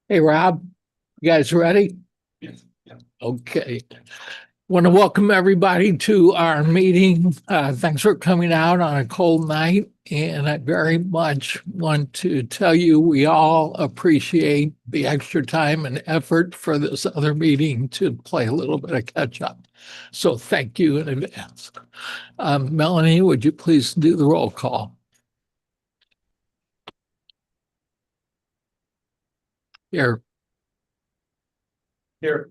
Hey, Rob, you guys ready? Yes. Yeah. Okay. Want to welcome everybody to our meeting. Thanks for coming out on a cold night. And I very much want to tell you we all appreciate the extra time and effort for this other meeting to play a little bit of catch up. So thank you in advance. Melanie, would you please do the roll call? Here. Here.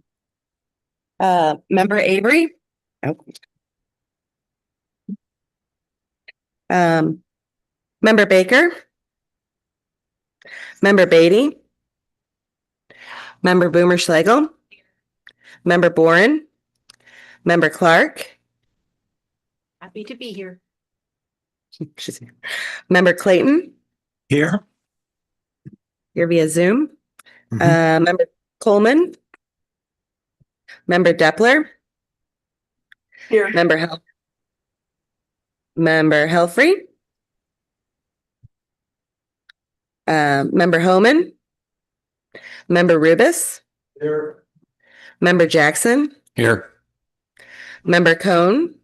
Member Avery. Oh. Member Baker. Member Beatty. Member Boomer Schlegel. Member Boren. Member Clark. Happy to be here. Member Clayton. Here. You're via Zoom. Member Coleman. Member Deppler. Here. Member Helfrey. Member Homan. Member Rubis. Here. Member Jackson. Here. Member Cohn.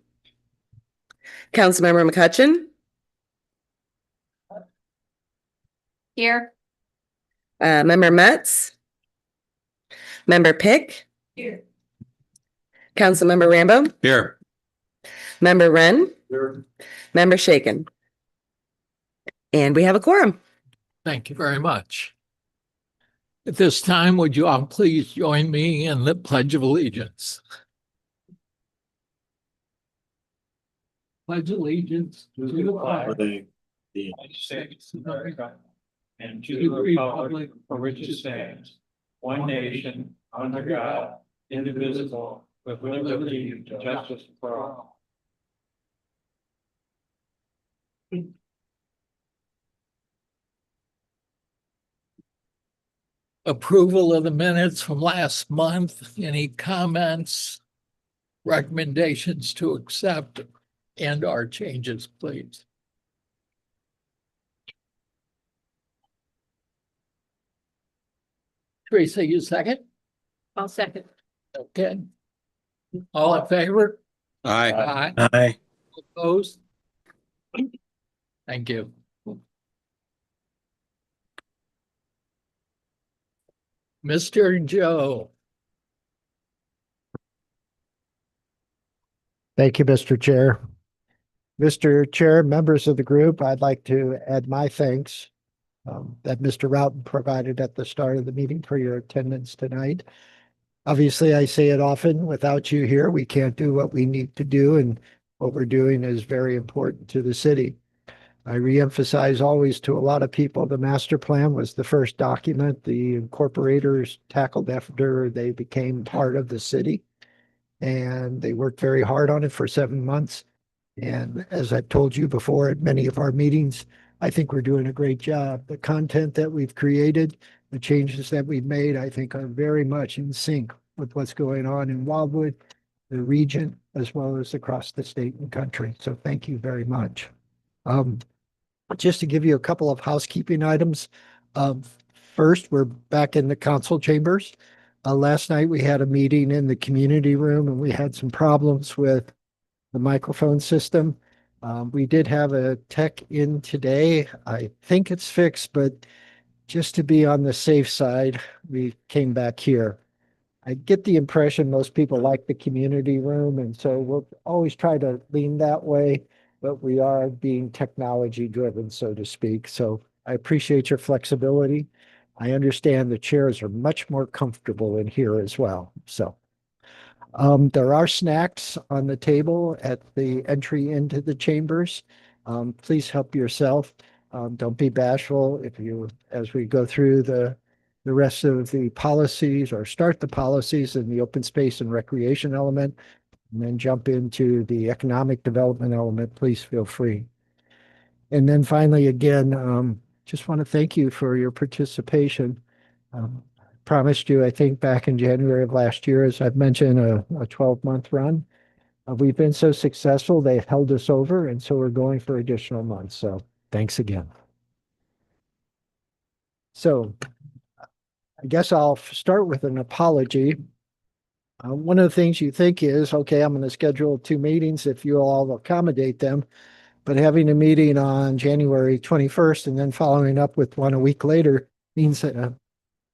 Councilmember McCutcheon. Here. Member Metz. Member Pick. Here. Councilmember Rambo. Here. Member Wren. Here. Member Shaken. And we have a quorum. Thank you very much. At this time, would you all please join me in the Pledge of Allegiance? Pledge allegiance to the flag For the United States of America and to the republic for which it stands, one nation, under God, indivisible, with liberty and justice for all. Approval of the minutes from last month. Any comments, recommendations to accept, and our changes, please? Teresa, you second? I'll second. Okay. All in favor? Aye. Aye. Aye. Opposed? Thank you. Mr. Joe. Thank you, Mr. Chair. Mr. Chair, members of the group, I'd like to add my thanks that Mr. Roughton provided at the start of the meeting for your attendance tonight. Obviously, I say it often, without you here, we can't do what we need to do, and what we're doing is very important to the city. I reemphasize always to a lot of people, the master plan was the first document the incorporators tackled after they became part of the city. And they worked very hard on it for 7 months. And as I've told you before at many of our meetings, I think we're doing a great job. The content that we've created, the changes that we've made, I think are very much in sync with what's going on in Wildwood, the region, as well as across the state and country. So thank you very much. Just to give you a couple of housekeeping items. First, we're back in the council chambers. Last night we had a meeting in the community room and we had some problems with the microphone system. We did have a tech in today. I think it's fixed, but just to be on the safe side, we came back here. I get the impression most people like the community room, and so we'll always try to lean that way, but we are being technology driven, so to speak. So I appreciate your flexibility. I understand the chairs are much more comfortable in here as well. So there are snacks on the table at the entry into the chambers. Please help yourself. Don't be bashful. As we go through the rest of the policies or start the policies in the open space and recreation element, and then jump into the economic development element, please feel free. And then finally, again, just want to thank you for your participation. Promised you, I think back in January of last year, as I've mentioned, a 12-month run. We've been so successful, they've held us over, and so we're going for additional months. So thanks again. So I guess I'll start with an apology. One of the things you think is, okay, I'm going to schedule 2 meetings if you all accommodate them. But having a meeting on January 21st and then following up with one a week later means that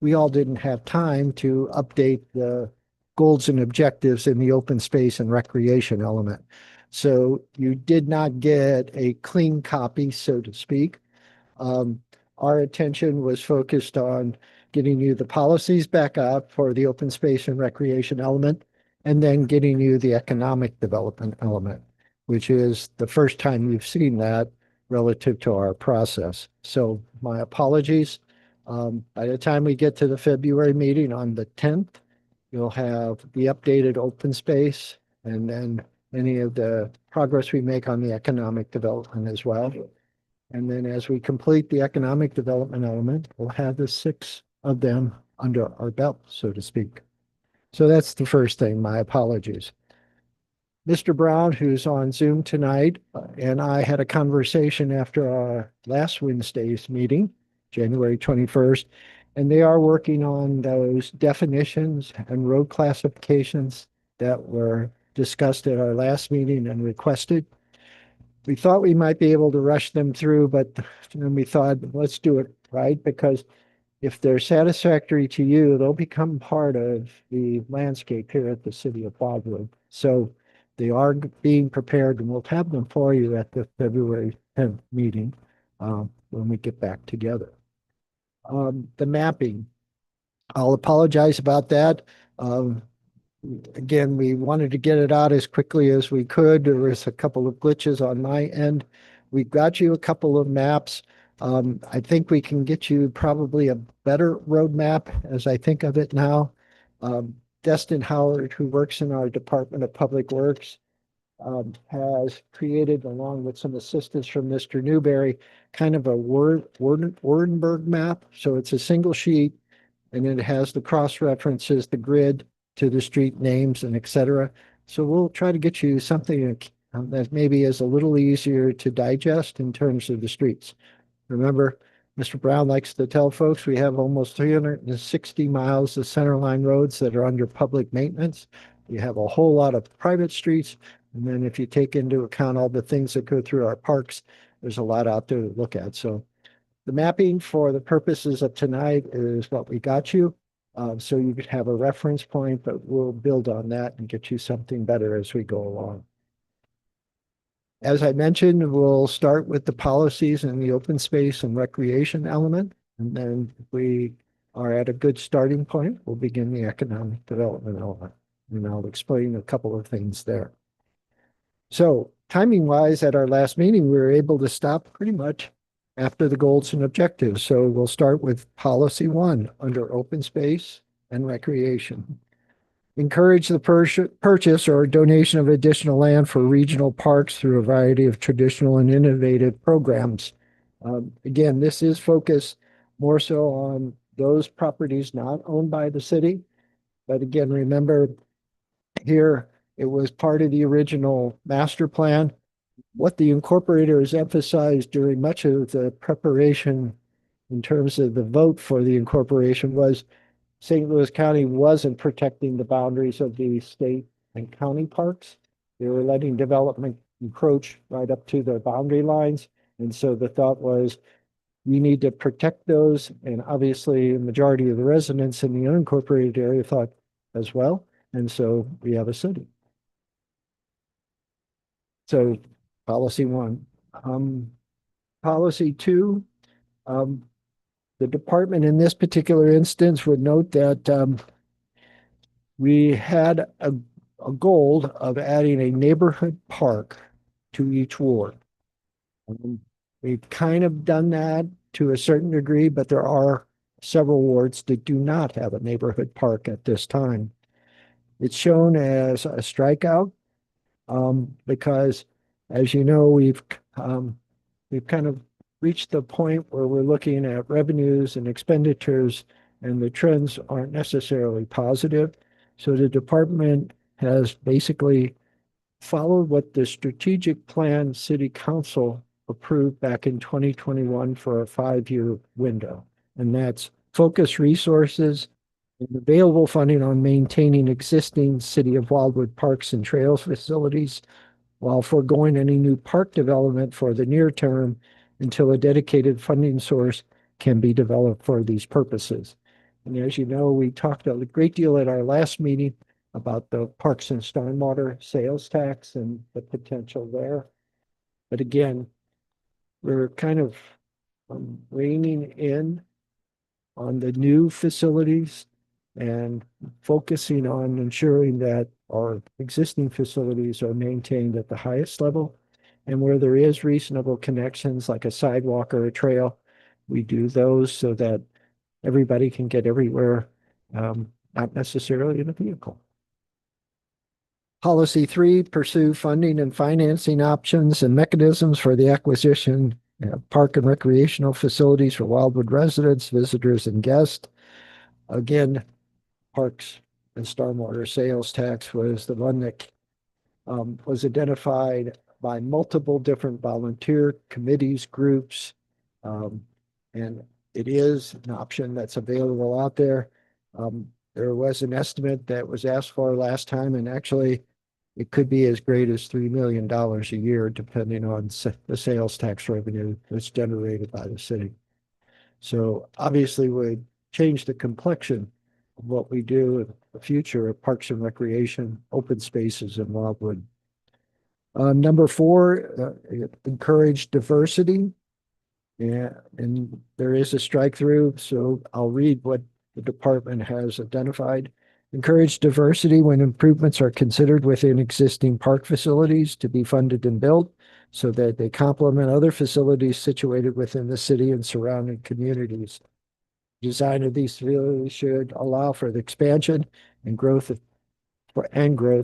we all didn't have time to update the goals and objectives in the open space and recreation element. So you did not get a clean copy, so to speak. Um, our attention was focused on getting you the policies back up for the open space and recreation element, and then getting you the economic development element, which is the first time you've seen that relative to our process. So my apologies. By the time we get to the February meeting on the 10th, you'll have the updated open space and then any of the progress we make on the economic development as well. And then as we complete the economic development element, we'll have the 6 of them under our belt, so to speak. So that's the first thing. My apologies. Mr. Brown, who's on Zoom tonight, and I had a conversation after our last Wednesday's meeting, January 21st, and they are working on those definitions and road classifications that were discussed at our last meeting and requested. We thought we might be able to rush them through, but then we thought, let's do it right, because if they're satisfactory to you, they'll become part of the landscape here at the city of Wildwood. So they are being prepared, and we'll have them for you at the February 10th meeting when we get back together. The mapping, I'll apologize about that. Again, we wanted to get it out as quickly as we could. There was a couple of glitches on my end. We got you a couple of maps. I think we can get you probably a better roadmap as I think of it now. Destin Howard, who works in our Department of Public Works, has created, along with some assistance from Mr. Newberry, kind of a Wurdenberg map. So it's a single sheet, and it has the cross references, the grid to the street names and et cetera. So we'll try to get you something that maybe is a little easier to digest in terms of the streets. Remember, Mr. Brown likes to tell folks we have almost 360 miles of centerline roads that are under public maintenance. We have a whole lot of private streets. And then if you take into account all the things that go through our parks, there's a lot out there to look at. So the mapping for the purposes of tonight is what we got you. So you could have a reference point, but we'll build on that and get you something better as we go along. As I mentioned, we'll start with the policies and the open space and recreation element. And then if we are at a good starting point, we'll begin the economic development element. And I'll explain a couple of things there. So timing wise, at our last meeting, we were able to stop pretty much after the goals and objectives. So we'll start with policy 1 under open space and recreation. Encourage the purchase or donation of additional land for regional parks through a variety of traditional and innovative programs. Again, this is focused more so on those properties not owned by the city. But again, remember here, it was part of the original master plan. What the incorporators emphasized during much of the preparation in terms of the vote for the incorporation was St. Louis County wasn't protecting the boundaries of the state and county parks. They were letting development encroach right up to their boundary lines. And so the thought was we need to protect those. And obviously, the majority of the residents in the unincorporated area thought as well. And so we have a city. So policy 1. Policy 2, the department in this particular instance would note that we had a goal of adding a neighborhood park to each ward. We've kind of done that to a certain degree, but there are several wards that do not have a neighborhood park at this time. It's shown as a strikeout because, as you know, we've kind of reached the point where we're looking at revenues and expenditures, and the trends aren't necessarily positive. So the department has basically followed what the strategic plan city council approved back in 2021 for a 5-year window. And that's focus resources and available funding on maintaining existing City of Wildwood parks and trails facilities while foregoing any new park development for the near term until a dedicated funding source can be developed for these purposes. And as you know, we talked a great deal at our last meeting about the parks and stormwater sales tax and the potential there. But again, we're kind of reining in on the new facilities and focusing on ensuring that our existing facilities are maintained at the highest level. And where there is reasonable connections like a sidewalk or a trail, we do those so that everybody can get everywhere, not necessarily in a vehicle. Policy 3, pursue funding and financing options and mechanisms for the acquisition of park and recreational facilities for Wildwood residents, visitors, and guests. Again, parks and stormwater sales tax was the one that was identified by multiple different volunteer committees, groups, and it is an option that's available out there. There was an estimate that was asked for last time, and actually it could be as great as $3 million a year, depending on the sales tax revenue that's generated by the city. So obviously would change the complexion of what we do in the future of parks and recreation, open spaces in Wildwood. Number 4, encourage diversity. Yeah, and there is a strike through, so I'll read what the department has identified. Encourage diversity when improvements are considered within existing park facilities to be funded and built so that they complement other facilities situated within the city and surrounding communities. Design of these facilities should allow for the expansion and growth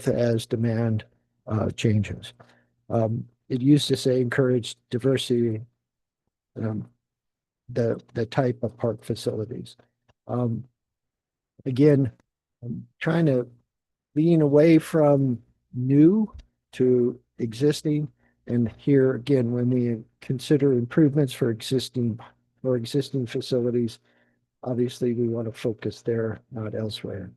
as demand changes. It used to say encourage diversity, the type of park facilities. Again, I'm trying to lean away from new to existing. And here again, when we consider improvements for existing facilities, obviously we want to focus there, not elsewhere.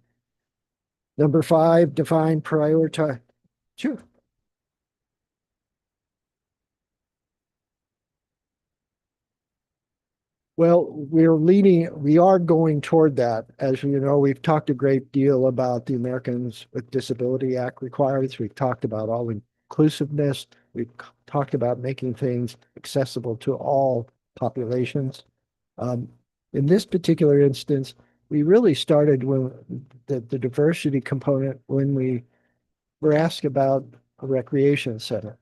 Number 5, define prioritize. Sure. Well, we are going toward that. As you know, we've talked a great deal about the Americans with Disability Act requirements. We've talked about all inclusiveness. We've talked about making things accessible to all populations. In this particular instance, we really started with the diversity component when we were asked about a recreation center.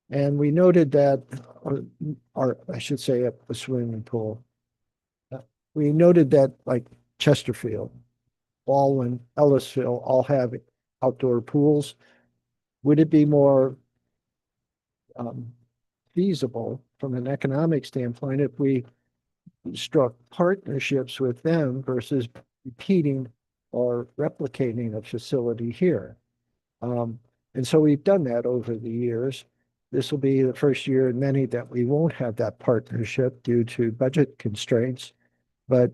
And we noted that, or I should say a swimming pool. We noted that like Chesterfield, Baldwin, Ellisville all have outdoor pools. Would it be more feasible from an economic standpoint if we struck partnerships with them versus repeating or replicating a facility here? And so we've done that over the years. This will be the first year in many that we won't have that partnership due to budget constraints. But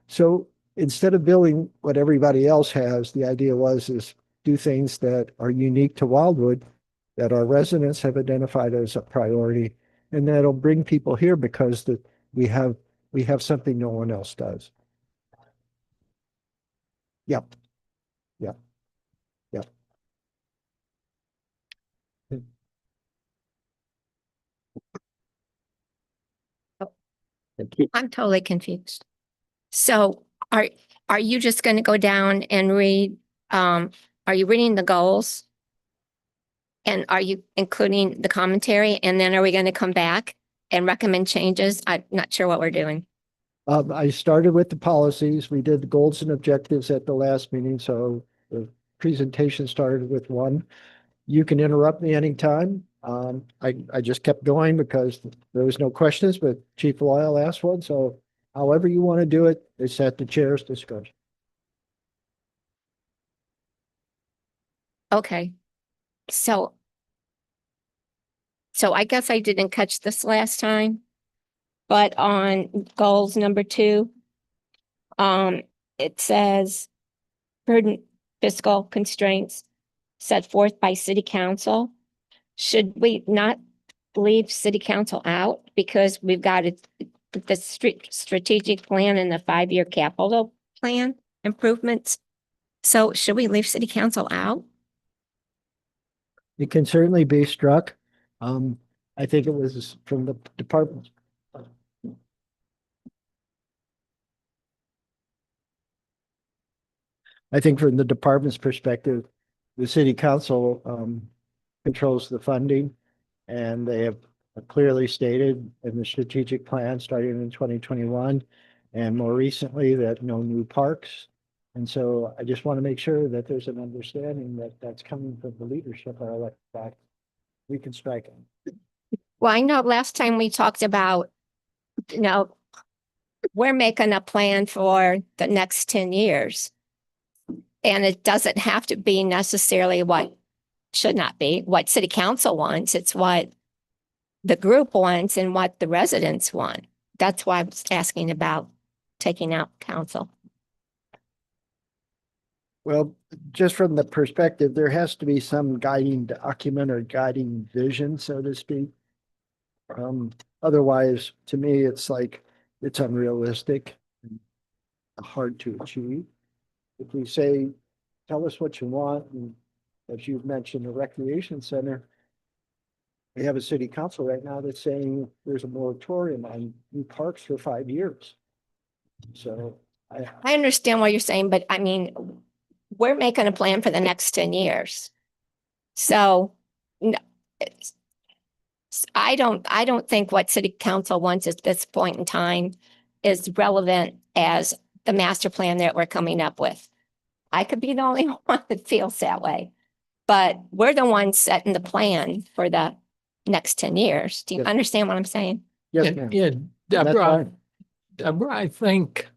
so instead of building what everybody else has, the idea is do things that are unique to Wildwood, that our residents have identified as a priority, and that'll bring people here because we have something no one else does. Yep. Yep. Yep. I'm totally confused. So are you just going to go down and read, are you reading the goals? And are you including the commentary? And then are we going to come back and recommend changes? I'm not sure what we're doing. I started with the policies. We did the goals and objectives at the last meeting, so the presentation started with 1. You can interrupt me anytime. I just kept going because there was no questions, but Chief Loyal asked one. So however you want to do it, it's at the chair's discretion. Okay. So I guess I didn't catch this last time, but on goals number 2, It says prudent fiscal constraints set forth by city council. Should we not leave city council out because we've got the strategic plan and the 5-year capital plan improvements? So should we leave city council out? It can certainly be struck. I think it was from the department. I think from the department's perspective, the city council controls the funding, and they have clearly stated in the strategic plan starting in 2021 and more recently that no new parks. And so I just want to make sure that there's an understanding that that's coming from the leadership or elected back. We can strike it. Well, I know last time we talked about, we're making a plan for the next 10 years. And it doesn't have to be necessarily should not be what city council wants. It's what the group wants and what the residents want. That's why I was asking about taking out council. Well, just from the perspective, there has to be some guiding document or guiding vision, so to speak. Otherwise, to me, it's like, it's unrealistic, and hard to achieve. If we say, tell us what you want, and as you've mentioned, the recreation center, we have a city council right now that's saying there's a moratorium on new parks for 5 years. So I understand what you're saying, but I mean, we're making a plan for the next 10 years. So I don't think what city council wants at this point in time is relevant as the master plan that we're coming up with. I could be the only one that feels that way, but we're the ones setting the plan for the next 10 years. Do you Yes. understand what I'm saying? yes, ma'am. Yeah, That's Deborah, fine. I think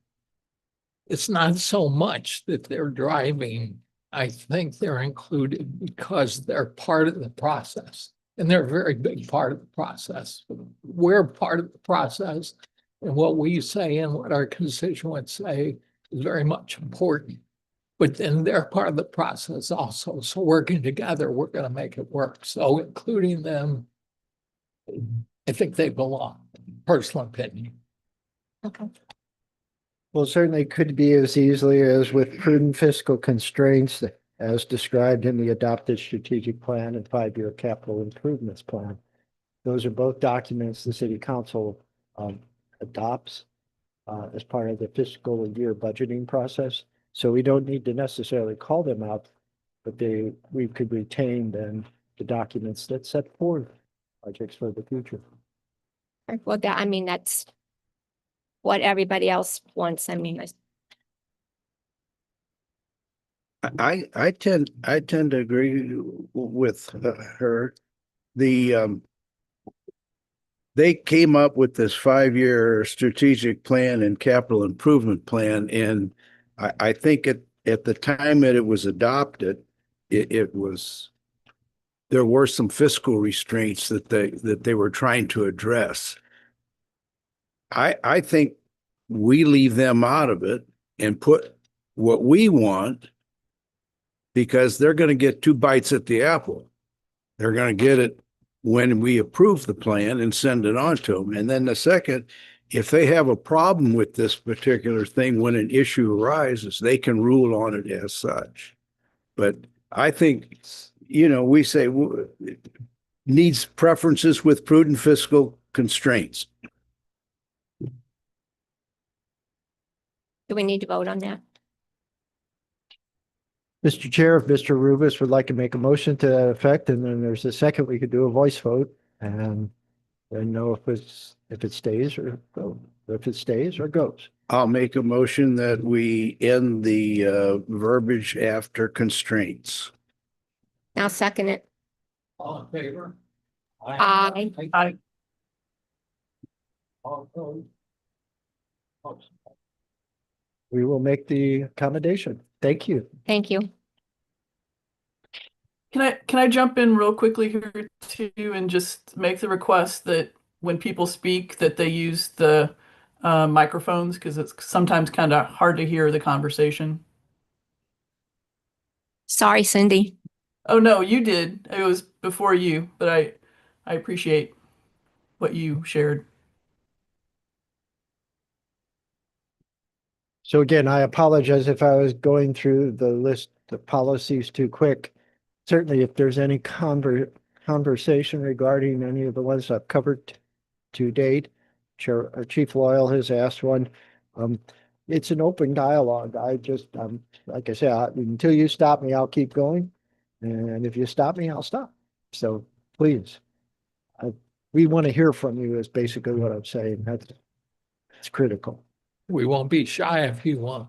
it's not so much that they're driving. I think they're included because they're part of the process. And they're a very big part of the process. We're part of the process. And what we say and what our constituents say is very much important. But then they're part of the process also. So working together, we're going to make it work. So including them, I think they belong, personal opinion. Okay. Well, certainly could be as easily as with prudent fiscal constraints as described in the adopted strategic plan and 5-year capital improvements plan. Those are both documents the city council adopts as part of the fiscal year budgeting process. So we don't need to necessarily call them out, but we could retain then the documents that set forth projects for the future. Well, that's what everybody else wants. I mean, I tend to agree with her. They came up with this 5-year strategic plan and capital improvement plan, and I think at the time that it was adopted, there were some fiscal restraints that they were trying to address. I think we leave them out of it and put what we want, because they're going to get 2 bites at the apple. They're going to get it when we approve the plan and send it on to them. And then the second, if they have a problem with this particular thing, when an issue arises, they can rule on it as such. But I think, we say needs preferences with prudent fiscal constraints. do we need to vote on that? Mr. Chair, if Mr. Rubus would like to make a motion to that effect, and then there's a second, we could do a voice vote and then know if it stays or goes. I'll make a motion that we end the verbiage after constraints. I'll second it. All in favor? Aye. Aye. All opposed? We will make the accommodation. Thank you. Thank you. Can I jump in real quickly here too and just make the request that when people speak that they use the microphones because it's sometimes kind of hard to hear the conversation. Sorry, Cindy. Oh no, you did. It was before you, but I appreciate what you shared. So again, I apologize if I was going through the list of policies too quick. Certainly, if there's any conversation regarding any of the ones I've covered to date, Chief Loyal has asked one. Um, it's an open dialogue. Like I said, until you stop me, I'll keep going. And if you stop me, I'll stop. So please, we want to hear from you is basically what I'm saying. That's critical. We won't be shy if you want.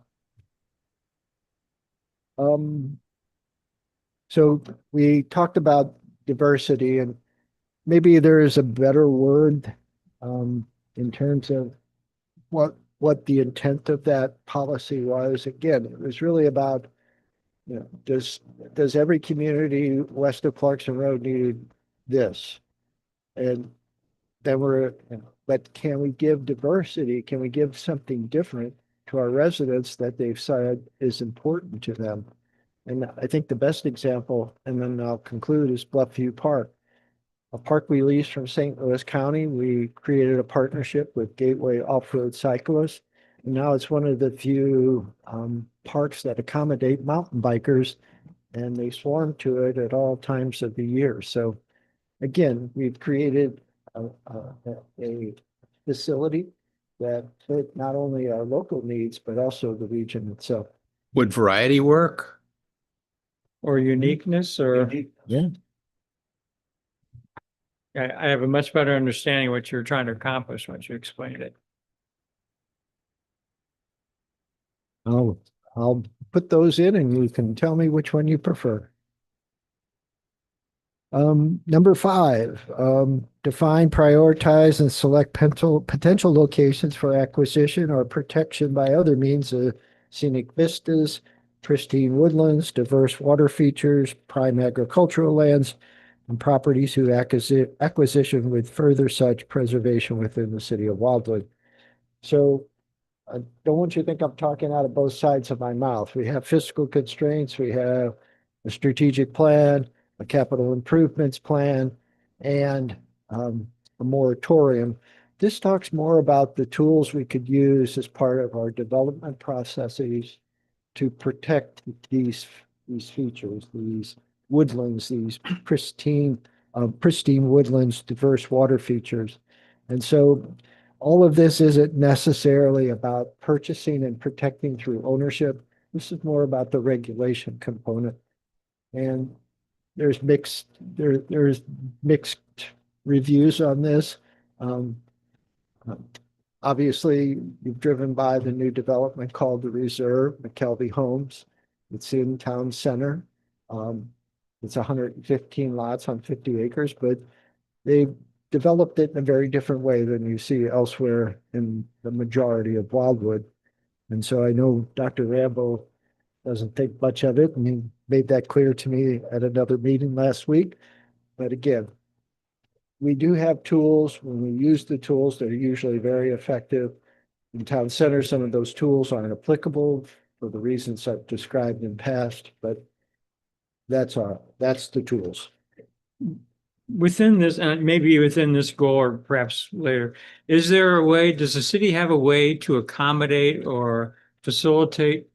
So we talked about diversity, and maybe there is a better word in terms of what the intent of that policy was. Again, it was really about, does every community west of Clarkson Road need this? And then but can we give diversity? Can we give something different to our residents that they've said is important to them? And I think the best example, and then I'll conclude, is Bluffview Park. A park we leased from St. Louis County. We created a partnership with Gateway Off-Road Cyclists. And now it's one of the few parks that accommodate mountain bikers, and they swarm to it at all times of the year. So again, we've created a facility that fit not only our local needs, but also the region itself. Would variety work? Or uniqueness, or Yeah. I have a much better understanding what you're trying to accomplish once you explained it. I'll put those in and you can tell me which one you prefer. Number 5, define, prioritize, and select potential locations for acquisition or protection by other means of scenic vistas, pristine woodlands, diverse water features, prime agricultural lands, and properties whose acquisition would further such preservation within the city of Wildwood. So I don't want you to think I'm talking out of both sides of my mouth. We have fiscal constraints, we have a strategic plan, a capital improvements plan, and a moratorium. This talks more about the tools we could use as part of our development processes to protect these features, these woodlands, these pristine woodlands, diverse water features. And so all of this isn't necessarily about purchasing and protecting through ownership. This is more about the regulation component. And there's mixed reviews on this. Obviously, you've driven by the new development called the Reserve, McKelvey Homes. It's in town center. It's 115 lots on 50 acres, but they developed it in a very different way than you see elsewhere in the majority of Wildwood. And so I know Dr. Rambo doesn't think much of it, and he made that clear to me at another meeting last week. But again, we do have tools. When we use the tools, they're usually very effective. In town center, some of those tools aren't applicable for the reasons I've described in past, but that's the tools. Within this, and maybe within this goal, or perhaps later, is there a way, does the city have a way to accommodate or facilitate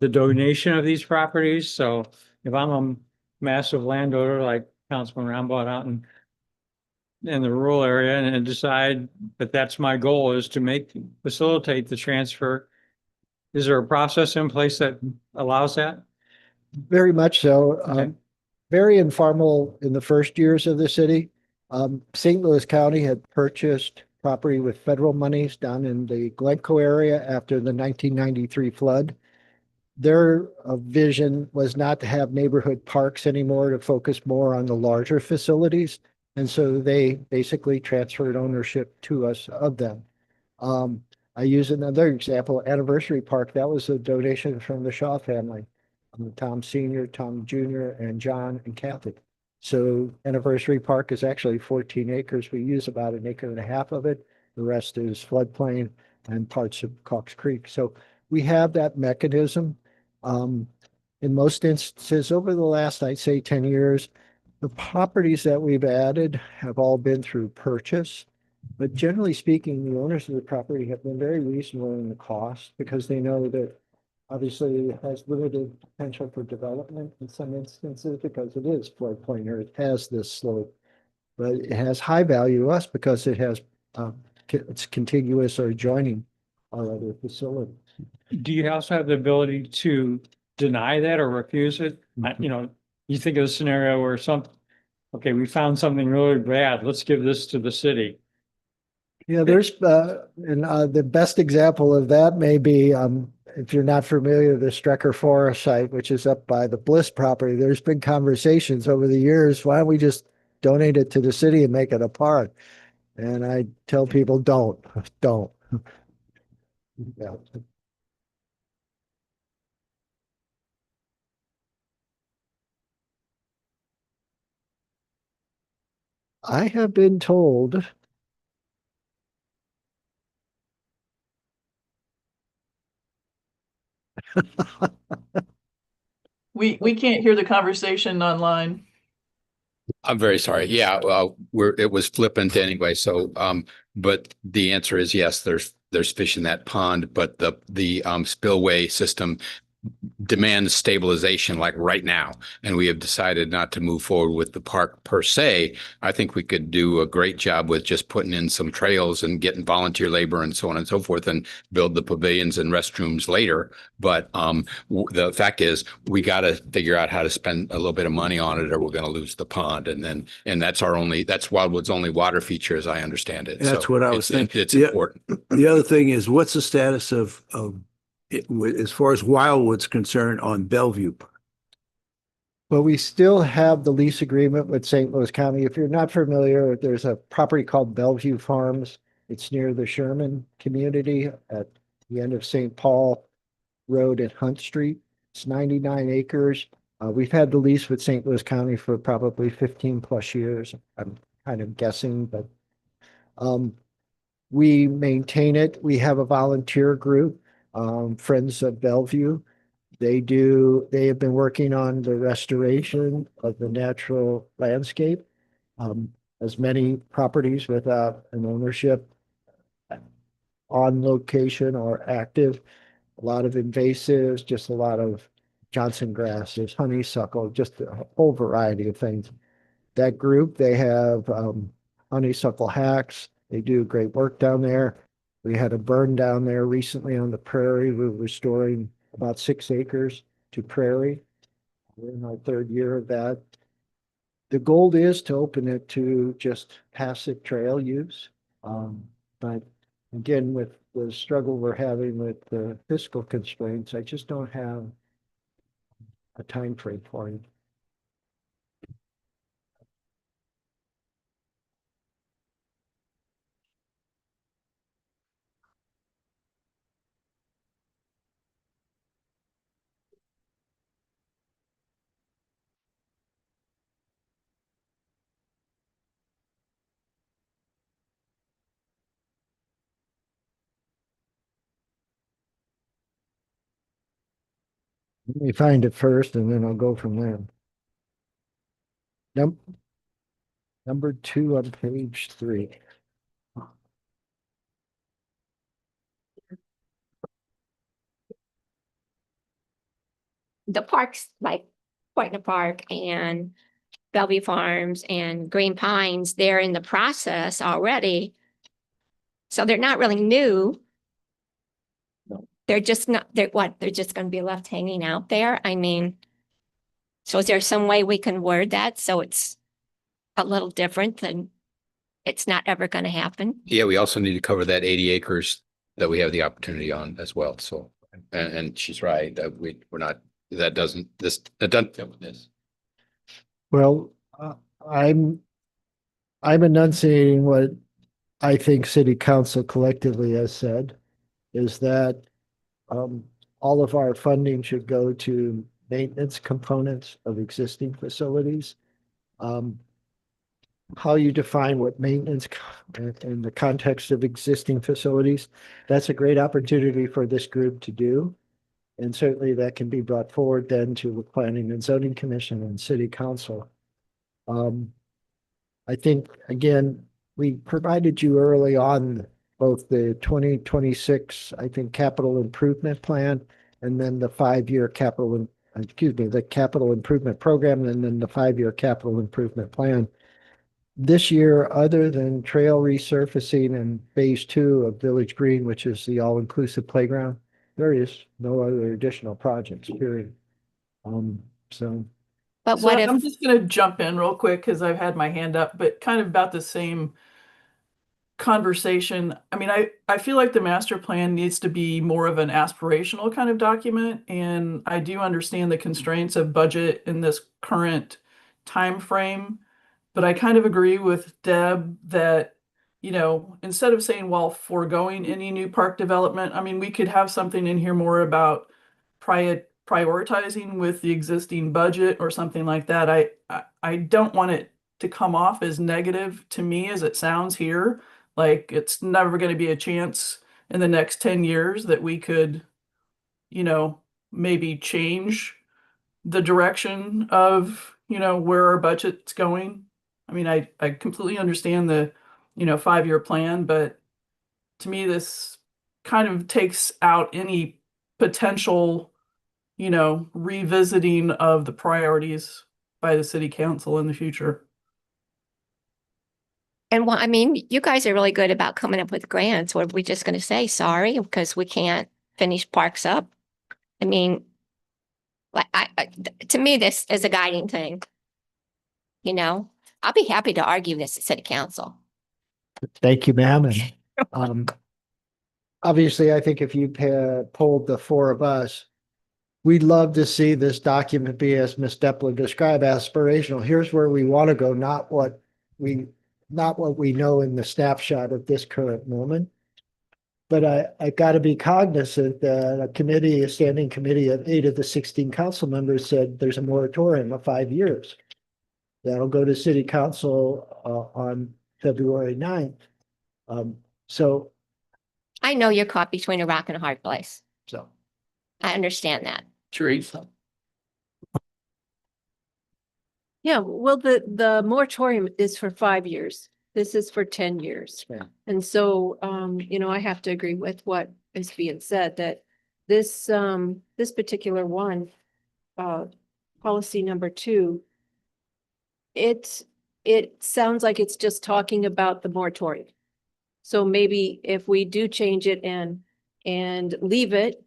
the donation of these properties? So if I'm a massive landowner like Councilman Rambo out in the rural area and decide that that's my goal, is to facilitate the transfer, is there a process in place that allows that? Very much so. Okay. Very informal in the first years of the city. St. Louis County had purchased property with federal monies down in the Glencoe area after the 1993 flood. Their vision was not to have neighborhood parks anymore, to focus more on the larger facilities. And so they basically transferred ownership to us of them. I use another example, Anniversary Park. That was a donation from the Shaw family. Tom Senior, Tom Junior, and John and Kathy. So Anniversary Park is actually 14 acres. We use about 1.5 acres of it. The rest is floodplain. and parts of Cox Creek. So we have that mechanism. In most instances, over the last, I'd say 10 years, the properties that we've added have all been through purchase. But generally speaking, the owners of the property have been very reasonable in the cost because they know that obviously it has limited potential for development in some instances because it is floodplain or it has this slope. But it has high value to us because it has, it's contiguous or adjoining our other facilities. Do you also have the ability to deny that or refuse it? You know, you think of a scenario where okay, we found something really bad, let's give this to the city. Yeah, there's, the best example of that may be, if you're not familiar, the Strecker Forest site, which is up by the Bliss property, there's been conversations over the years, why don't we just donate it to the city and make it a park? And I tell people, don't. Yeah. I have been told We can't hear the conversation online. I'm very sorry. Yeah, well, it was flippant anyway. So, but the answer is yes, there's fish in that pond, but the spillway system demands stabilization like right now. And we have decided not to move forward with the park per se. I think we could do a great job with just putting in some trails and getting volunteer labor and so on and so forth and build the pavilions and restrooms later. But the fact is we got to figure out how to spend a little bit of money on it or we're going to lose the pond. And that's Wildwood's only water feature as I understand it. That's So what I was thinking. It's important. The other thing is, what's the status of it, as far as Wildwood's concerned on Bellevue? But we still have the lease agreement with St. Louis County. If you're not familiar, there's a property called Bellevue Farms. It's near the Sherman community at the end of St. Paul Road and Hunt Street. It's 99 acres. We've had the lease with St. Louis County for probably 15 plus years. I'm kind of guessing, but we maintain it. We have a volunteer group, Friends of Bellevue. They have been working on the restoration of the natural landscape. As many properties without an ownership on location or active, a lot of invasives, just a lot of Johnson grasses, honeysuckle, just a whole variety of things. That group, they have honeysuckle hacks. They do great work down there. We had a burn down there recently on the prairie. We're restoring about 6 acres to prairie. We're in our 3rd year of that. The goal is to open it to just passive trail use. But again, with the struggle we're having with the fiscal constraints, I just don't have a time frame for it. Let me find it first and then I'll go from there. Number 2 on page 3. The parks like Pointer Park and Bellevue Farms and Green Pines, they're in the process already. So they're not really new. They're just not, they're just going to be left hanging out there. I mean, so is there some way we can word that so it's a little different than it's not ever going to happen? Yeah, we also need to cover that 80 acres that we have the opportunity on as well. So, and she's right, that we're not, that doesn't fit with this. Well, I'm enunciating what I think City Council collectively has said, is that all of our funding should go to maintenance components of existing facilities. how you define what maintenance in the context of existing facilities. That's a great opportunity for this group to do. And certainly that can be brought forward then to the Planning and Zoning Commission and City Council. I think, again, we provided you early on both the 2026, I think, capital improvement plan, and then the 5-year the capital improvement program, and then the 5-year capital improvement plan. This year, other than trail resurfacing and phase 2 of Village Green, which is the all-inclusive playground, there is no other additional projects, period. So But So what if, I'm just gonna jump in real quick because I've had my hand up, but kind of about the same conversation. I mean, I feel like the master plan needs to be more of an aspirational kind of document, and I do understand the constraints of budget in this current time frame. But I kind of agree with Deb that, instead of saying, well, foregoing any new park development, I mean, we could have something in here more about prioritizing with the existing budget or something like that. I don't want it to come off as negative to me as it sounds here. Like it's never going to be a chance in the next 10 years that we could, maybe change the direction of, where our budget's going. I mean, I completely understand the, 5-year plan, but to me, this kind of takes out any potential, revisiting of the priorities by the city council in the future. and well, I mean, you guys are really good about coming up with grants. Or are we just going to say sorry because we can't finish parks up? I mean, like to me, this is a guiding thing. I'll be happy to argue this at city council. thank you, ma'am. And obviously, I think if you polled the 4 of us, we'd love to see this document be, as Ms. Depler described, aspirational. Here's where we want to go, not what we know in the snapshot of this current moment. But I got to be cognizant that a standing committee of 8 of the 16 council members said there's a moratorium of 5 years. That'll go to city council on February 9th. So I know you're caught between a rock and a hard place. So I understand that. Teresa. Yeah, well, the moratorium is for 5 years. This is for 10 years. Yeah. And so, I have to agree with what is being said, that this particular one, policy number 2, it sounds like it's just talking about the moratorium. So maybe if we do change it and leave it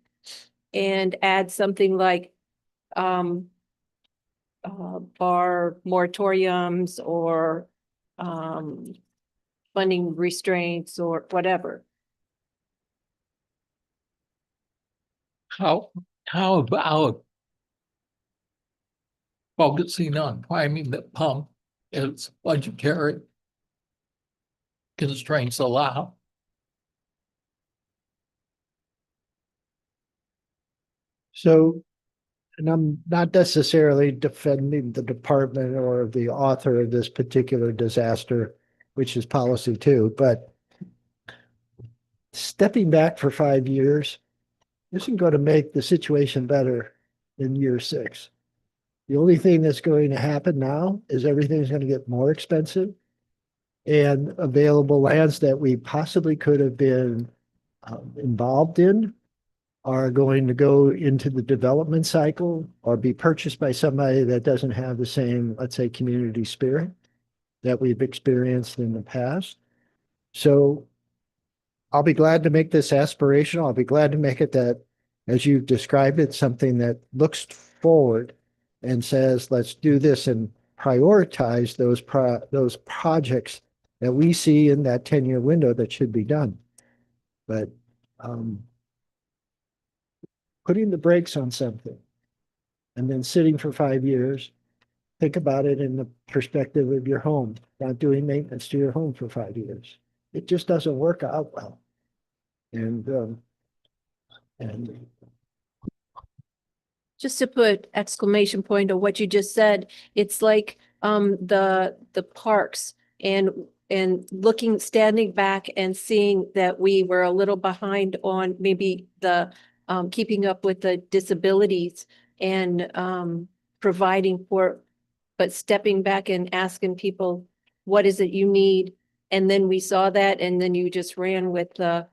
and add something like, bar moratoriums or, funding restraints or whatever. How about focusing on priming the pump as budgetary constraints allow? So, and I'm not necessarily defending the department or the author of this particular disaster, which is policy 2, but stepping back for 5 years isn't going to make the situation better in year 6. The only thing that's going to happen now is everything's going to get more expensive, and available lands that we possibly could have been involved in are going to go into the development cycle or be purchased by somebody that doesn't have the same, let's say, community spirit that we've experienced in the past. So I'll be glad to make this aspirational. I'll be glad to make it that, as you've described it, something that looks forward and says, let's do this and prioritize those projects that we see in that 10-year window that should be done. But putting the brakes on something and then sitting for 5 years, think about it in the perspective of your home, not doing maintenance to your home for 5 years. It just doesn't work out well. And Just to put exclamation point on what you just said, it's like the parks. and looking, standing back and seeing that we were a little behind on maybe the keeping up with the disabilities and providing for, but stepping back and asking people, what is it you need? And then we saw that, and then you just ran with the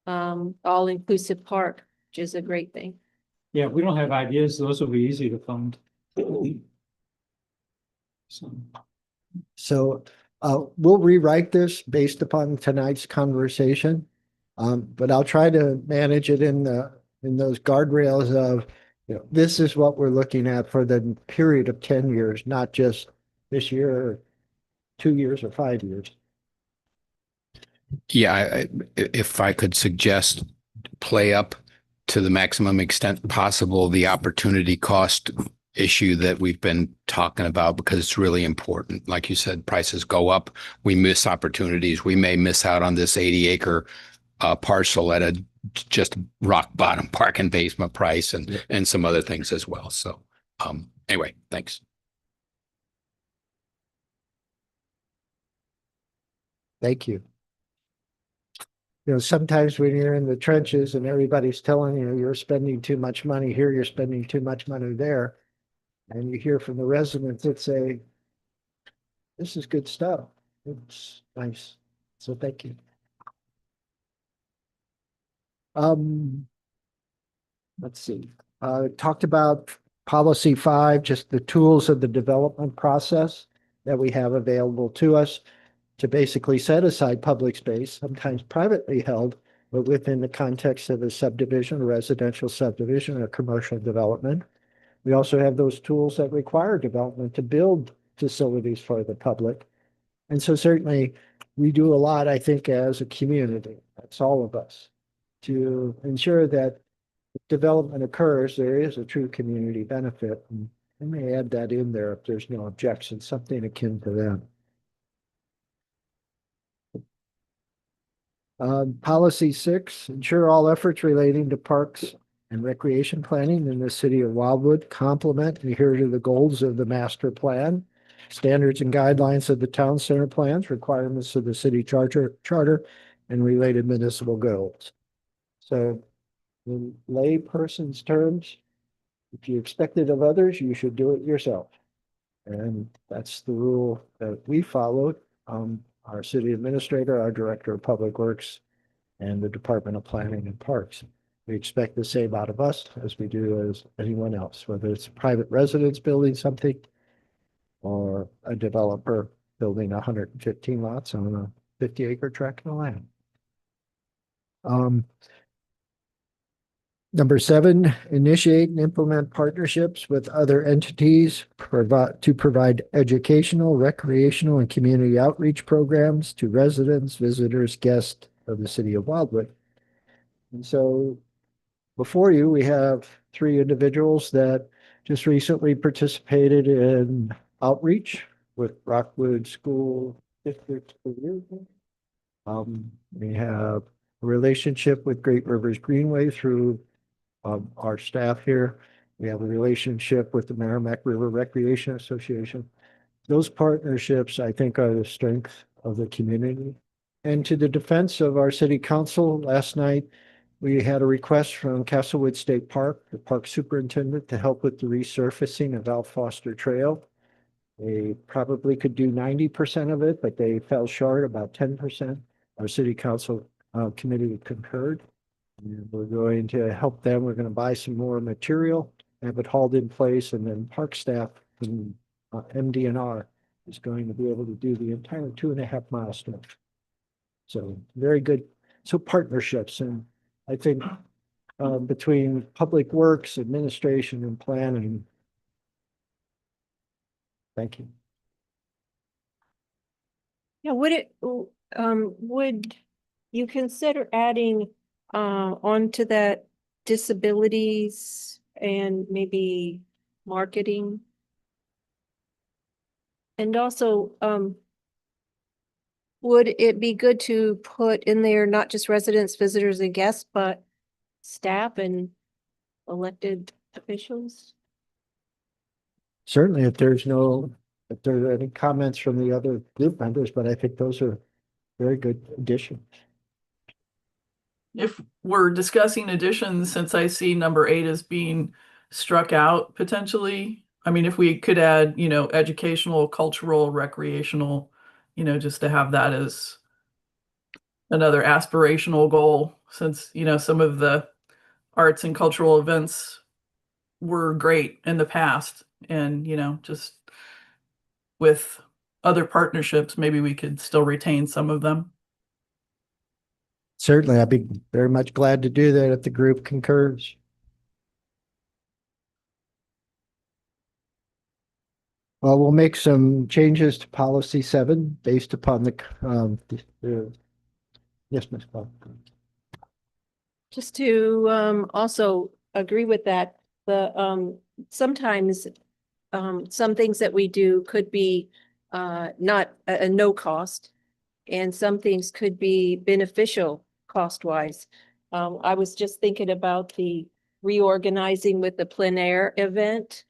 all-inclusive park, which is a great thing. Yeah, if we don't have ideas, those will be easy to fund. So, So we'll rewrite this based upon tonight's conversation. But I'll try to manage it in those guardrails of, this is what we're looking at for the period of 10 years, not just this year, or 2 years, or 5 years. Yeah, if I could suggest, play up to the maximum extent possible the opportunity cost issue that we've been talking about, because it's really important. Like you said, prices go up, we miss opportunities. We may miss out on this 80-acre parcel at a just rock bottom park and basement price, and some other things as well. So anyway, thanks. Thank you. Sometimes when you're in the trenches and everybody's telling you you're spending too much money here, you're spending too much money there, and you hear from the residents that say, this is good stuff. It's nice. So thank you. Let's see. Talked about policy 5, just the tools of the development process that we have available to us to basically set aside public space, sometimes privately held, but within the context of a subdivision, a residential subdivision, or commercial development. We also have those tools that require development to build facilities for the public. And so certainly we do a lot, I think, as a community, that's all of us, to ensure that if development occurs, there is a true community benefit. And I may add that in there if there's no objection, something akin to that. Policy 6, ensure all efforts relating to parks and recreation planning in the city of Wildwood complement and adhere to the goals of the master plan, standards and guidelines of the town center plans, requirements of the city charter, and related municipal goals. So in lay person's terms, if you expect it of others, you should do it yourself. And that's the rule that we followed. Our city administrator, our director of public works, and the Department of Planning and Parks. We expect the same out of us as we do as anyone else, whether it's a private residence building something or a developer building 115 lots on a 50-acre tract of land. Number 7, initiate and implement partnerships with other entities to provide educational, recreational, and community outreach programs to residents, visitors, guests of the city of Wildwood. And so before you, we have 3 individuals that just recently participated in outreach with Rockwood School District. We have a relationship with Great Rivers Greenway through our staff here. We have a relationship with the Merrimack River Recreation Association. Those partnerships, I think, are the strength of the community. And to the defense of our city council, last night, we had a request from Castlewood State Park, the park superintendent, to help with the resurfacing of Al Foster Trail. They probably could do 90% of it, but they fell short about 10%. Our city council committee concurred. And we're going to help them. We're going to buy some more material, have it hauled in place, and then park staff from MDNR is going to be able to do the entire 2.5 mile stretch. So very good. So partnerships, and I think between public works, administration, and planning. Thank you. Yeah, would you consider adding onto that disabilities and maybe marketing? And also, would it be good to put in there not just residents, visitors, and guests, but staff and elected officials? Certainly, if there's no if there are any comments from the other group members, but I think those are very good additions. If we're discussing additions, since I see number 8 as being struck out potentially, I mean, if we could add, educational, cultural, recreational, just to have that as another aspirational goal, since, some of the arts and cultural events were great in the past. And, just with other partnerships, maybe we could still retain some of them. Certainly, I'd be very much glad to do that if the group concurs. Well, we'll make some changes to policy 7 based upon yes, Ms. Clark. Just to also agree with that, sometimes some things that we do could be not a no cost, and some things could be beneficial cost-wise. I was just thinking about the reorganizing with the plein air event,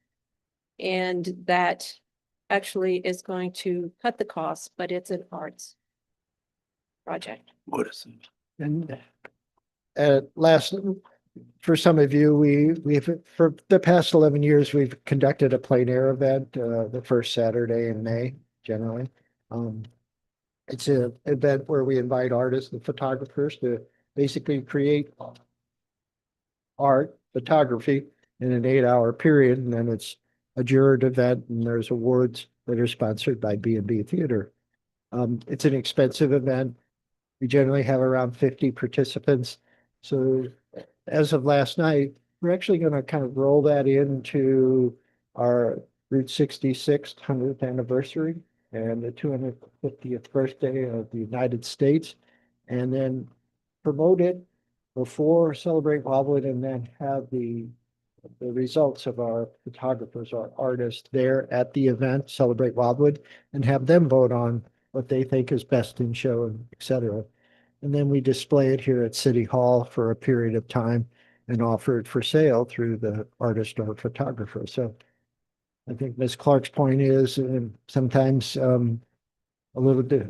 and that actually is going to cut the cost, but it's an arts project. What is it? And for some of you, we've for the past 11 years, we've conducted a plein air event the first Saturday in May, generally. It's an event where we invite artists and photographers to basically create art, photography in an 8-hour period, and then it's a juror event, and there's awards that are sponsored by B&B Theater. It's an expensive event. We generally have around 50 participants. So as of last night, we're actually going to kind of roll that into our Route 66 100th anniversary and the 250th birthday of the United States, and then promote it before Celebrate Wildwood, and then have the results of our photographers, our artists there at the event, Celebrate Wildwood, and have them vote on what they think is best in show, and et cetera. And then we display it here at City Hall for a period of time and offer it for sale through the artist or photographer. So I think Ms. Clark's point is sometimes a little bit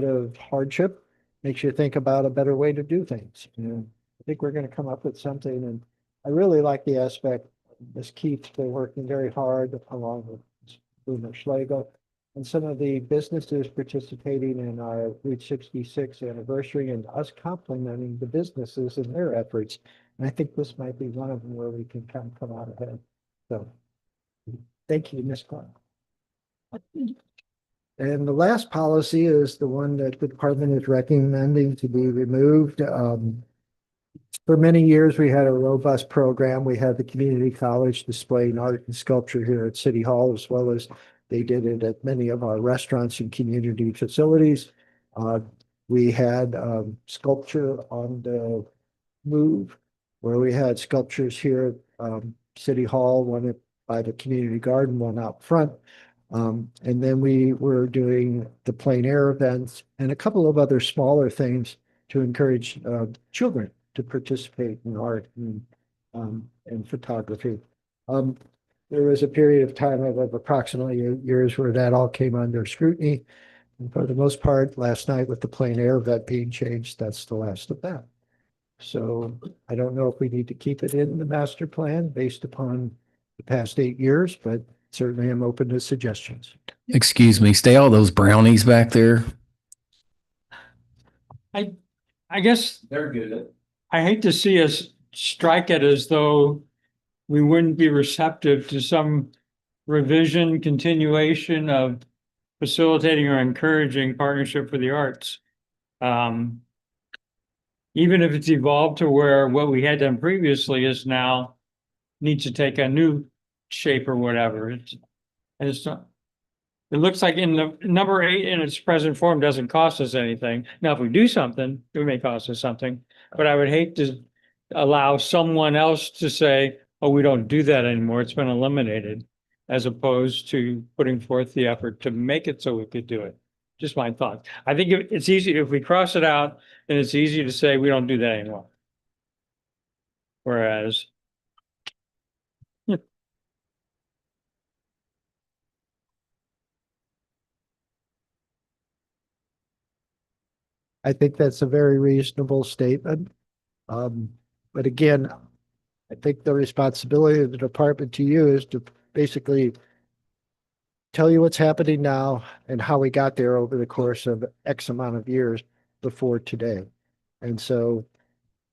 of hardship makes you think about a better way to do things. And I think we're going to come up with something. And I really like the aspect, Ms. Keith's been working very hard along with Boomer Schlegel and some of the businesses participating in our Route 66 anniversary, and us complimenting the businesses in their efforts. And I think this might be one of them where we can come out ahead. So thank you, Ms. Clark. And the last policy is the one that the department is recommending to be removed. For many years, we had a robust program. We had the community college displaying art and sculpture here at City Hall, as well as they did it at many of our restaurants and community facilities. We had sculpture on the move, where we had sculptures here at City Hall, one by the community garden, one out front. And then we were doing the plein air events and a couple of other smaller things to encourage children to participate in art and photography. There was a period of time of approximately 8 years where that all came under scrutiny. And for the most part, last night with the plein air event being changed, that's the last of that. So I don't know if we need to keep it in the master plan based upon the past 8 years, but certainly I'm open to suggestions. Excuse me, stay all those brownies back there. I guess They're good. I hate to see us strike it as though we wouldn't be receptive to some revision, continuation of facilitating or encouraging partnership for the arts. Even if it's evolved to where what we had done previously is now needs to take a new shape or whatever. It's not, it looks like in the number 8 in its present form doesn't cost us anything. Now, if we do something, it may cost us something, but I would hate to allow someone else to say, oh, we don't do that anymore. It's been eliminated, as opposed to putting forth the effort to make it so we could do it. Just my thought. I think it's easy if we cross it out, then it's easy to say we don't do that anymore. Whereas I think that's a very reasonable statement. But again, I think the responsibility of the department to you is to basically tell you what's happening now and how we got there over the course of X amount of years before today. And so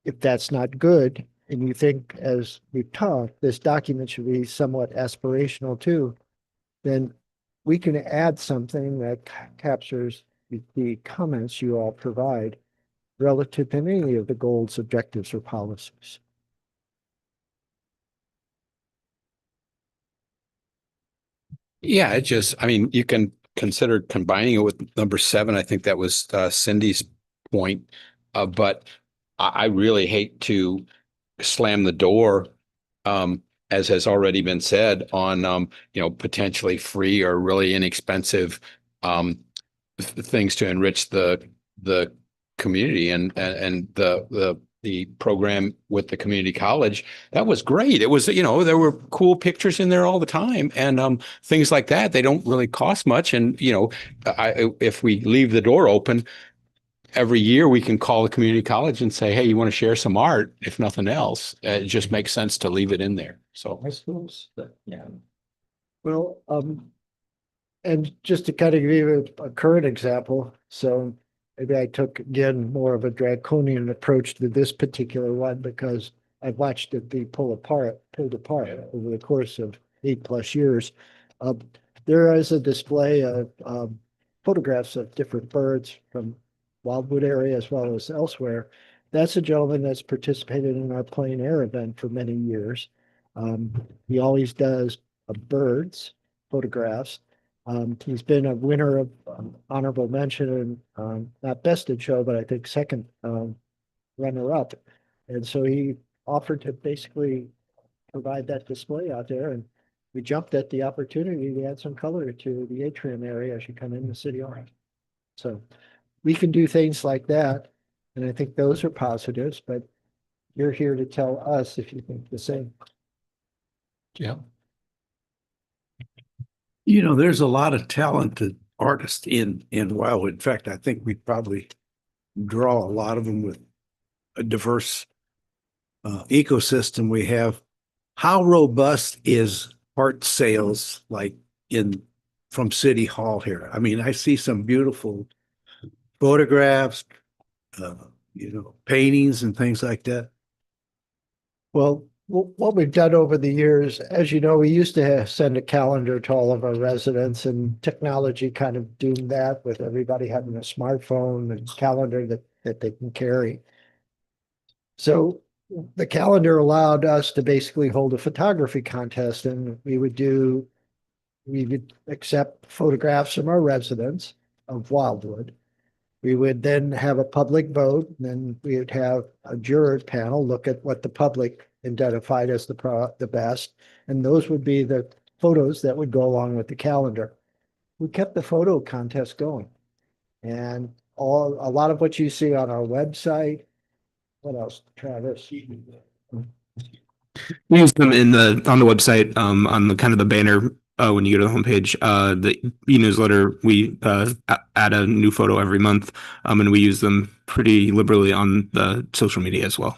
if that's not good, and you think, as we've talked, this document should be somewhat aspirational too, then we can add something that captures the comments you all provide relative to any of the goals, objectives, or policies. Yeah, it just, I mean, you can consider combining it with number 7. I think that was Cindy's point. But I really hate to slam the door, as has already been said, on potentially free or really inexpensive things to enrich the community and the program with the community college. That was great. It was, there were cool pictures in there all the time, and things like that. They don't really cost much. And, if we leave the door open, every year we can call the community college and say, hey, you want to share some art? If nothing else, it just makes sense to leave it in there. So I suppose, yeah. Well, and just to kind of give you a current example, so maybe I took again more of a draconian approach to this particular one because I've watched it be pulled apart over the course of 8+ years. There is a display of photographs of different birds from Wildwood area as well as elsewhere. That's a gentleman that's participated in our plein air event for many years. He always does birds photographs. He's been a winner of honorable mention and not best in show, but I think second runner up. And so he offered to basically provide that display out there, and we jumped at the opportunity to add some color to the atrium area as you come into City Hall. So we can do things like that, and I think those are positives, but you're here to tell us if you think the same. Yeah. There's a lot of talented artists in Wildwood. In fact, I think we probably draw a lot of them with a diverse ecosystem we have. How robust is art sales like from City Hall here? I mean, I see some beautiful photographs, paintings and things like that. Well, what we've done over the years, as you know, we used to send a calendar to all of our residents, and technology kind of doomed that with everybody having a smartphone and calendar that they can carry. So the calendar allowed us to basically hold a photography contest, and we would accept photographs from our residents of Wildwood. We would then have a public vote, and then we would have a juror panel look at what the public identified as the best, and those would be the photos that would go along with the calendar. We kept the photo contest going, and a lot of what you see on our website. What else, Travis? We use them on the website, on the kind of the banner when you go to the homepage. The e-newsletter, we add a new photo every month, and we use them pretty liberally on the social media as well.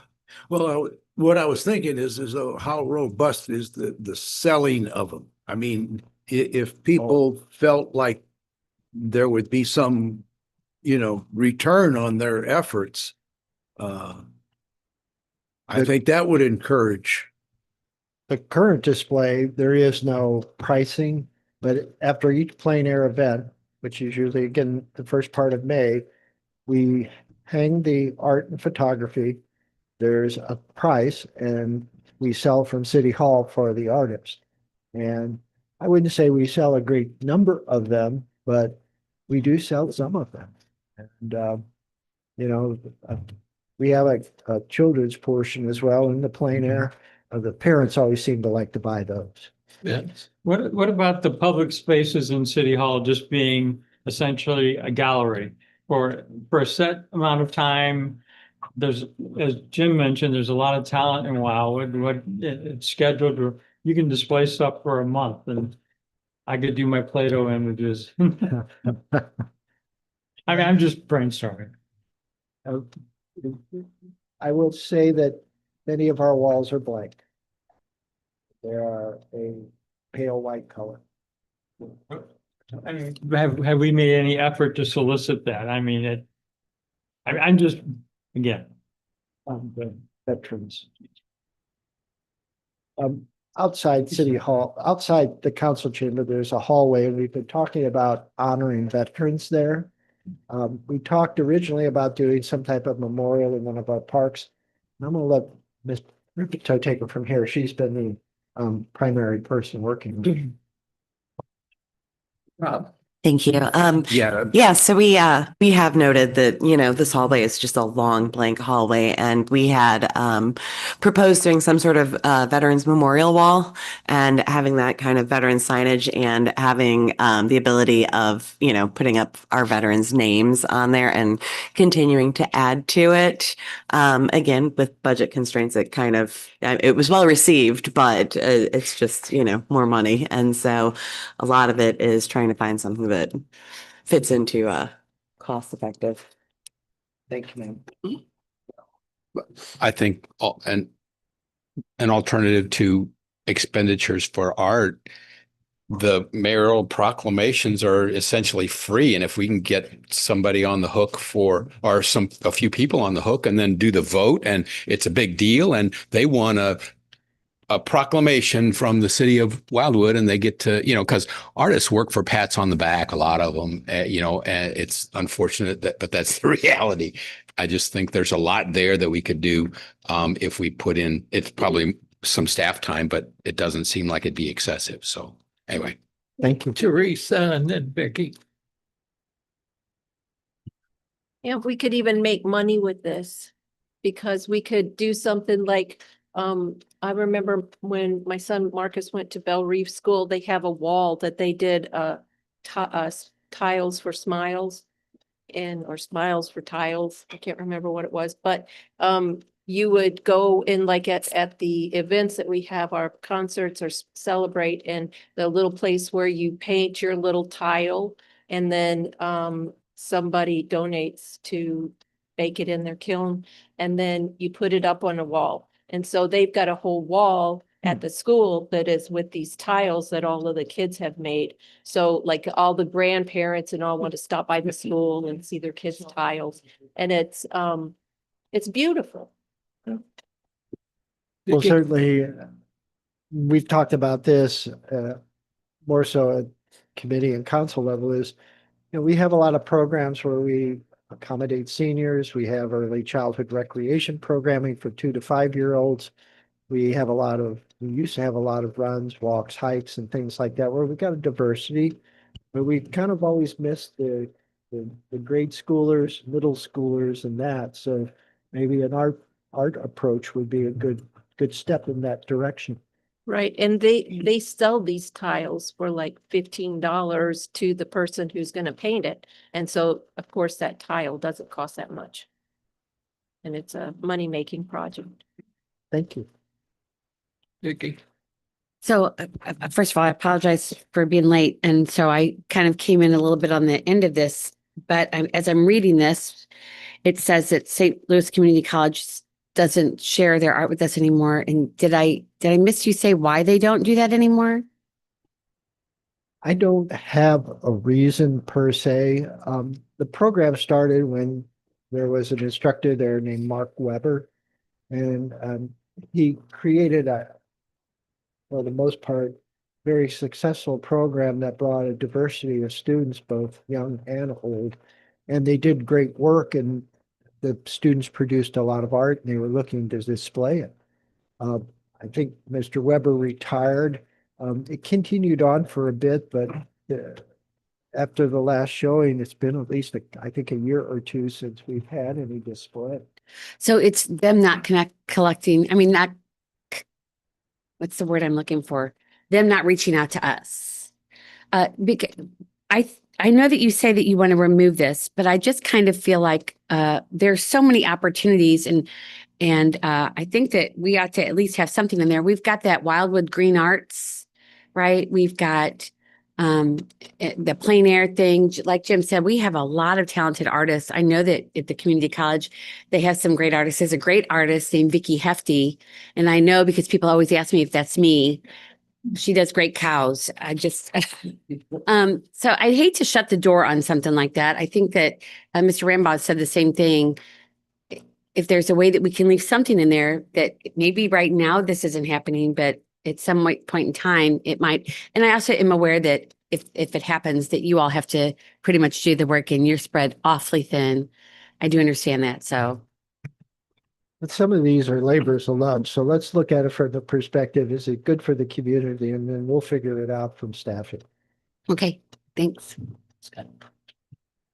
Well, what I was thinking is how robust is the selling of them? I mean, if people felt like there would be some, return on their efforts, I think that would encourage. The current display, there is no pricing, but after each plein air event, which is usually again the first part of May, we hang the art and photography. There's a price, and we sell from City Hall for the artist. And I wouldn't say we sell a great number of them, but we do sell some of them. And we have a children's portion as well in the plein air. The parents always seem to like to buy those. Yes. What about the public spaces in City Hall just being essentially a gallery for a set amount of time? There's, as Jim mentioned, there's a lot of talent in Wildwood. It's scheduled, you can display stuff for a month, and I could do my Play-Doh images. I mean, I'm just brainstorming. Uh, I will say that many of our walls are blank. They are a pale white color. I mean, have we made any effort to solicit that? I mean, I'm just, again, The veterans. Outside City Hall, outside the council chamber, there's a hallway, and we've been talking about honoring veterans there. We talked originally about doing some type of memorial in one of our parks. I'm gonna let Ms. Ripito take it from here. She's been the primary person working. Rob? Thank you. Yeah, so we have noted that, this hallway is just a long blank hallway, and we had proposed doing some sort of veterans memorial wall and having that kind of veteran signage and having the ability of, putting up our veterans' names on there and continuing to add to it. Again, with budget constraints, it was well received, but it's just, more money. And so a lot of it is trying to find something that fits into cost effective. Thank you, ma'am. I think an alternative to expenditures for art, the mayoral proclamations are essentially free. And if we can get somebody on the hook or a few people on the hook and then do the vote, and it's a big deal, and they want a proclamation from the city of Wildwood, and they get to, because artists work for pats on the back, a lot of them, and it's unfortunate but that's the reality. I just think there's a lot there that we could do if we put in, it's probably some staff time, but it doesn't seem like it'd be excessive. So anyway. Thank you. Teresa and then Vicky. Yeah, we could even make money with this because we could do something like, I remember when my son Marcus went to Bell Reef School, they have a wall that they did tiles for smiles or smiles for tiles. I can't remember what it was, but you would go in like at the events that we have, our concerts or celebrate, and the little place where you paint your little tile, and then somebody donates to bake it in their kiln, and then you put it up on a wall. And so they've got a whole wall at the school that is with these tiles that all of the kids have made. So like all the grandparents and all want to stop by the school and see their kids' tiles. And it's beautiful. Well, Vicky? certainly, we've talked about this more so at committee and council level is, we have a lot of programs where we accommodate seniors. We have early childhood recreation programming for 2 to 5 year olds. We used to have a lot of runs, walks, hikes, and things like that, where we've got a diversity, but we kind of always missed the grade schoolers, middle schoolers, and that. So maybe an art approach would be a good step in that direction. Right, and they sell these tiles for like $15 to the person who's gonna paint it. And so, of course, that tile doesn't cost that much. And it's a money-making project. Thank you. Vicky? So first of all, I apologize for being late. And so I kind of came in a little bit on the end of this, but as I'm reading this, it says that St. Louis Community College doesn't share their art with us anymore. And did I miss you say why they don't do that anymore? I don't have a reason per se. The program started when there was an instructor there named Mark Weber, and he created for the most part, very successful program that brought a diversity of students, both young and old. And they did great work, and the students produced a lot of art, and they were looking to display it. I think Mr. Weber retired. It continued on for a bit, but after the last showing, it's been at least, I think, a year or two since we've had any display. So it's them not collecting, I mean, not, what's the word I'm looking for? Them not reaching out to us. Because I know that you say that you want to remove this, but I just kind of feel like there's so many opportunities, and I think that we ought to at least have something in there. We've got that Wildwood Green Arts, right? We've got the plein air thing, like Jim said, we have a lot of talented artists. I know that at the community college, they have some great artists. There's a great artist named Vicky Hefty. And I know because people always ask me if that's me. She does great cows. I just, so I hate to shut the door on something like that. I think that Mr. Rambaugh said the same thing. If there's a way that we can leave something in there that maybe right now this isn't happening, but at some point in time it might. And I also am aware that if it happens, that you all have to pretty much do the work and you're spread awfully thin. I do understand that. So. But some of these are labors of love. So let's look at it from the perspective, is it good for the community? And then we'll figure it out from staffing. Okay, thanks.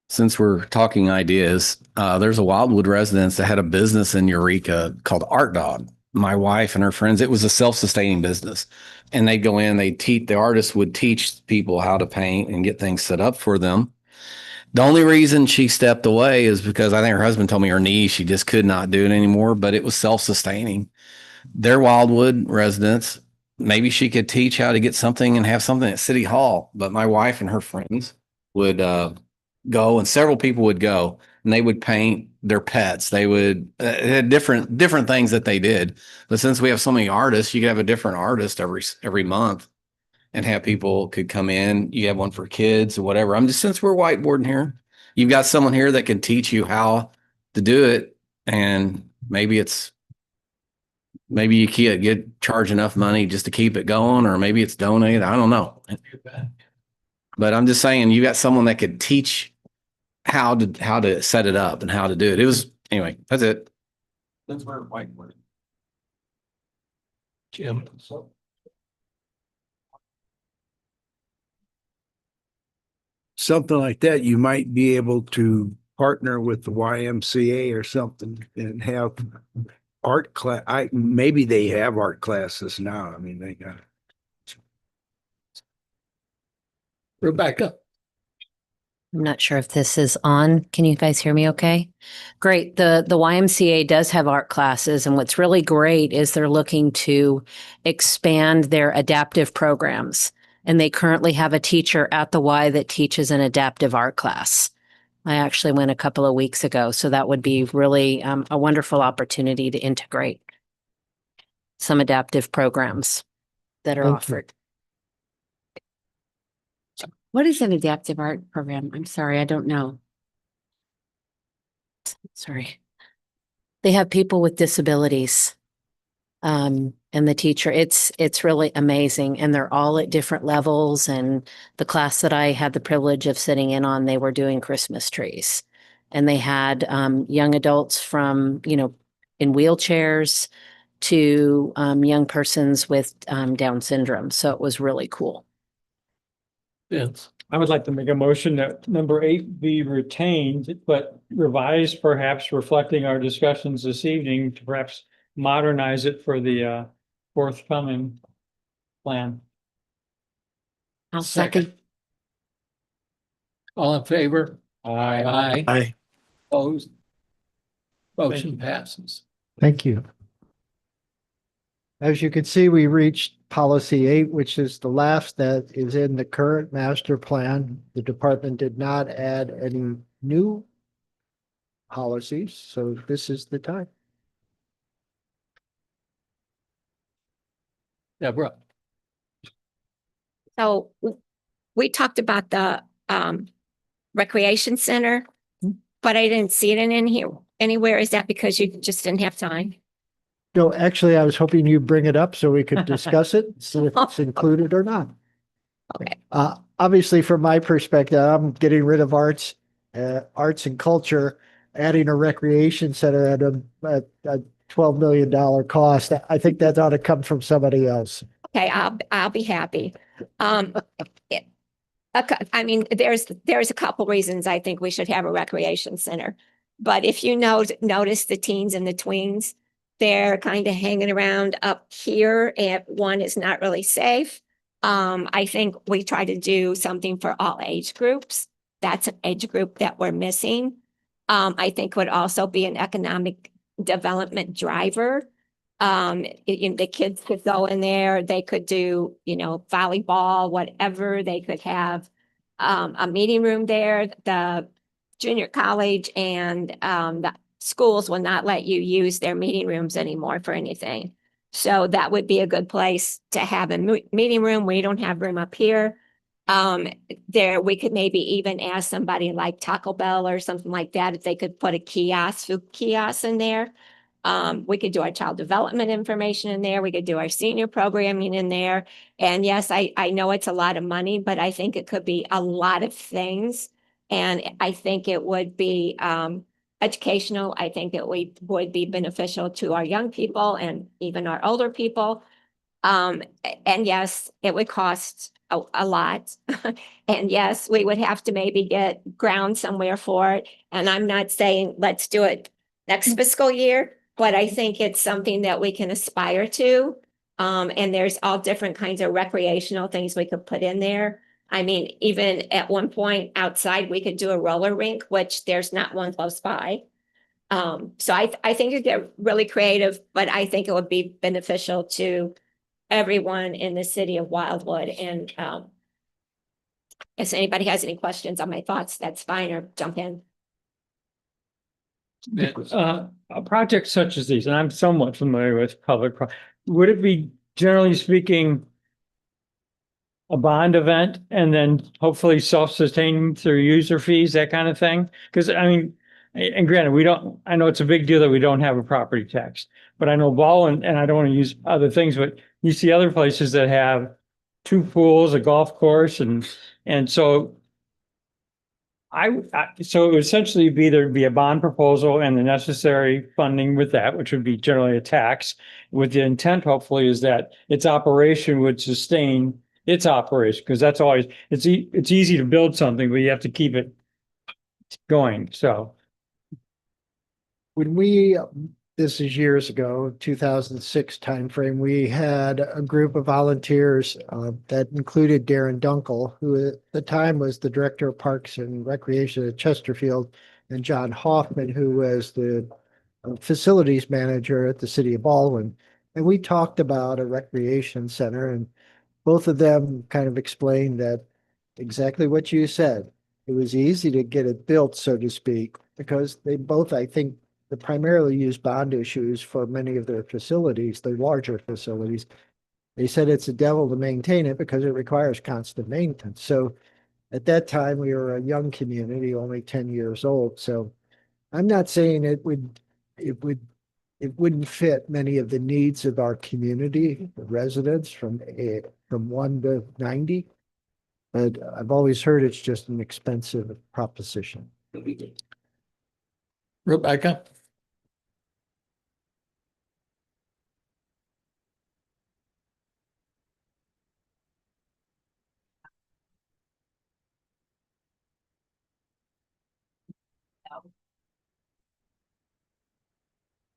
Since we're talking ideas, there's a Wildwood residence that had a business in Eureka called Art Dog. My wife and her friends, it was a self-sustaining business. And they'd go in, the artists would teach people how to paint and get things set up for them. The only reason she stepped away is because I think her husband told me her knee, she just could not do it anymore, but it was self-sustaining. They're Wildwood residents. Maybe she could teach how to get something and have something at City Hall. But my wife and her friends would go, and several people would go, and they would paint their pets. They would had different things that they did. But since we have so many artists, you could have a different artist every month and have people could come in. You have one for kids or whatever. Since we're whiteboarding here, you've got someone here that can teach you how to do it. And maybe you can't charge enough money just to keep it going, or maybe it's donated. I don't know. But I'm just saying, you got someone that could teach how to set it up and how to do it. Anyway, that's it. That's where whiteboarding. Jim. Something like that, you might be able to partner with the YMCA or something and have art class. Maybe they have art classes now. I mean, they got it. Rebecca. I'm not sure if this is on. Can you guys hear me okay? Great. The YMCA does have art classes, and what's really great is they're looking to expand their adaptive programs. And they currently have a teacher at the Y that teaches an adaptive art class. I actually went a couple of weeks ago, so that would be really a wonderful opportunity to integrate some adaptive programs that are offered. What is an adaptive art program? I'm sorry, I don't know. Sorry. They have people with disabilities. And the teacher, it's really amazing. And they're all at different levels. And the class that I had the privilege of sitting in on, they were doing Christmas trees. And they had young adults from, in wheelchairs to young persons with Down syndrome. So it was really cool. Vince. I would like to make a motion that number 8 be retained, but revised, perhaps reflecting our discussions this evening to perhaps modernize it for the forthcoming plan. I'll second. All in favor? Aye. Aye. Opposed? Motion passes. Thank you. As you can see, we reached policy 8, which is the last that is in the current master plan. The department did not add any new policies, so this is the time. Deborah. So we talked about the recreation center, but I didn't see it in here anywhere. Is that because you just didn't have time? No, actually, I was hoping you'd bring it up so we could discuss it, see if it's included or not. Okay. Obviously, from my perspective, I'm getting rid of arts and culture, adding a recreation center at a $12 million cost. I think that ought to come from somebody else. Okay, I'll be happy. I mean, there's a couple reasons I think we should have a recreation center. But if you notice the teens and the tweens, they're kind of hanging around up here, and one is not really safe. I think we try to do something for all age groups. That's an age group that we're missing. I think would also be an economic development driver. The kids could go in there, they could do, volleyball, whatever. They could have a meeting room there. The junior college and the schools will not let you use their meeting rooms anymore for anything. So that would be a good place to have a meeting room. We don't have room up here. There, we could maybe even ask somebody like Taco Bell or something like that if they could put a food kiosk in there. We could do our child development information in there. We could do our senior programming in there. And yes, I know it's a lot of money, but I think it could be a lot of things. And I think it would be educational. I think it would be beneficial to our young people and even our older people. And yes, it would cost a lot. And yes, we would have to maybe get ground somewhere for it. And I'm not saying let's do it next fiscal year, but I think it's something that we can aspire to. And there's all different kinds of recreational things we could put in there. I mean, even at one point outside, we could do a roller rink, which there's not one close by. So I think you get really creative, but I think it would be beneficial to everyone in the city of Wildwood. And if anybody has any questions on my thoughts, that's fine, or jump in. A project such as these, and I'm somewhat familiar with would it be, generally speaking, a bond event and then hopefully self-sustaining through user fees, that kind of thing? Because I mean, and granted, I know it's a big deal that we don't have a property tax, but I know Baldwin, and I don't want to use other things, but you see other places that have 2 pools, a golf course, and so so it would essentially there'd be a bond proposal and the necessary funding with that, which would be generally a tax, with the intent, hopefully, is that its operation would sustain its operation, because that's always, it's easy to build something, but you have to keep it going. So When this is years ago, 2006 timeframe, we had a group of volunteers that included Darren Dunkel, who at the time was the Director of Parks and Recreation at Chesterfield, and John Hoffman, who was the facilities manager at the city of Baldwin. And we talked about a recreation center, and both of them kind of explained that exactly what you said. It was easy to get it built, so to speak, because they both, I think, they primarily use bond issues for many of their facilities, the larger facilities. They said it's a devil to maintain it because it requires constant maintenance. So at that time, we were a young community, only 10 years old. So I'm not saying it wouldn't fit many of the needs of our community, the residents from 1 to 90. But I've always heard it's just an expensive proposition. Rebecca?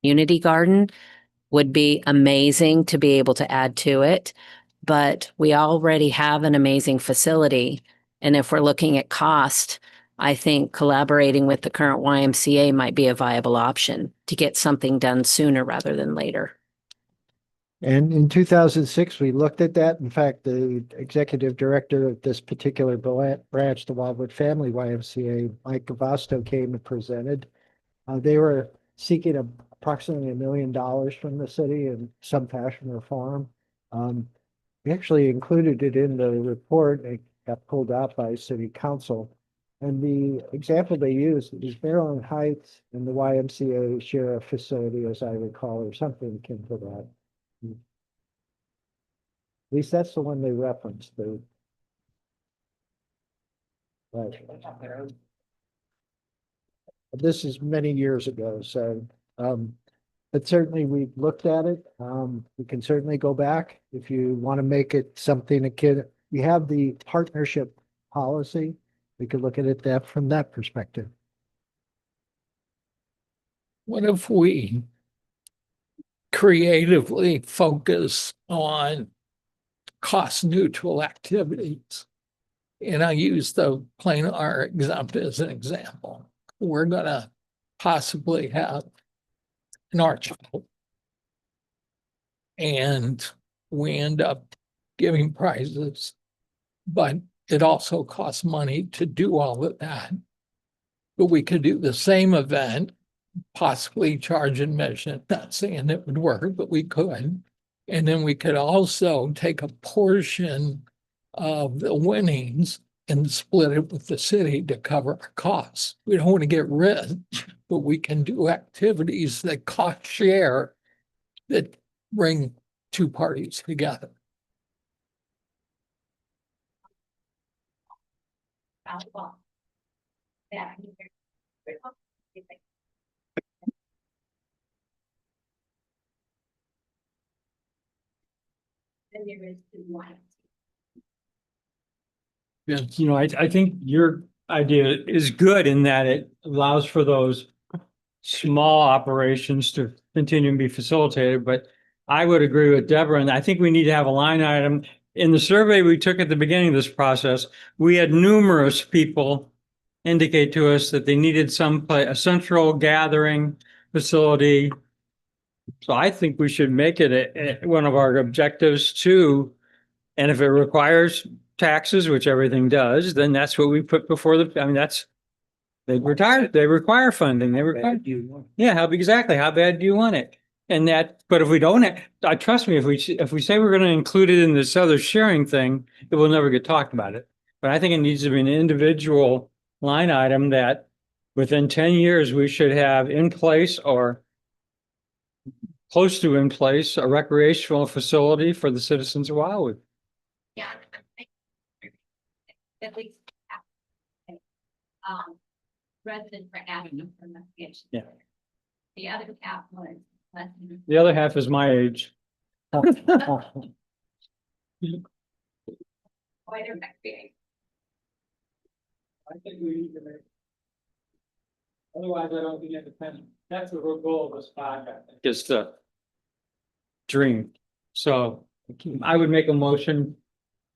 Community garden would be amazing to be able to add to it, but we already have an amazing facility. And if we're looking at cost, I think collaborating with the current YMCA might be a viable option to get something done sooner rather than later. And in 2006, we looked at that. In fact, the executive director of this particular branch, the Wildwood Family YMCA, Mike Gavasto, came and presented. They were seeking approximately $1 million from the city in some fashion or form. We actually included it in the report. It got pulled out by city council. And the example they used is Maryland Heights and the YMCA share a facility, as I recall, or something akin to that. At least that's the one they referenced. This is many years ago, so but certainly we've looked at it. We can certainly go back if you want to make it something akin. We have the partnership policy. We could look at it from that perspective. What if we creatively focus on cost neutral activities? And I use the plain art exempt as an example. We're going to possibly have an art show. and we end up giving prizes. But it also costs money to do all of that. But we could do the same event, possibly charge admission. Not saying it would work, but we could. And then we could also take a portion of the winnings and split it with the city to cover our costs. We don't want to get rich, but we can do activities that cost share that bring two parties together. You know, I think your idea is good in that it allows for those small operations to continue to be facilitated, but I would agree with Deborah, and I think we need to have a line item. In the survey we took at the beginning of this process, we had numerous people indicate to us that they needed a central gathering facility. So I think we should make it one of our objectives too. And if it requires taxes, which everything does, then that's what we put before I mean, they require funding. Yeah, exactly. How bad do you want it? But if we don't, trust me, if we say we're going to include it in this other sharing thing, it will never get talked about it. But I think it needs to be an individual line item that within 10 years, we should have in place or close to in place a recreational facility for the citizens of Wildwood. Yeah. At least resident for avenue for investigation. Yeah. The other half was less than. The other half is my age. Quite a recreation. I think we need to make. Otherwise, I don't think independent. That's the real goal of this podcast. Just to dream. So I would make a motion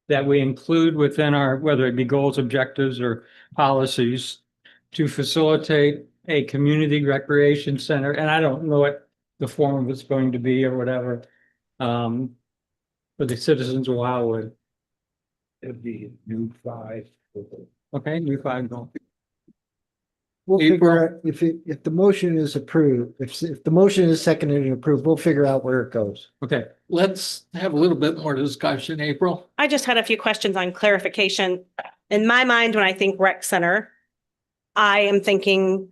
that we include within our, whether it be goals, objectives, or policies, to facilitate a community recreation center. And I don't know what the form of it's going to be or whatever, for the citizens of Wildwood. It'd be new 5. Okay, new 5 goal. We'll figure out if the motion is approved, if the motion is seconded and approved, we'll figure out where it goes. Okay. Let's have a little bit more discussion, April. I just had a few questions on clarification. In my mind, when I think rec center, I am thinking,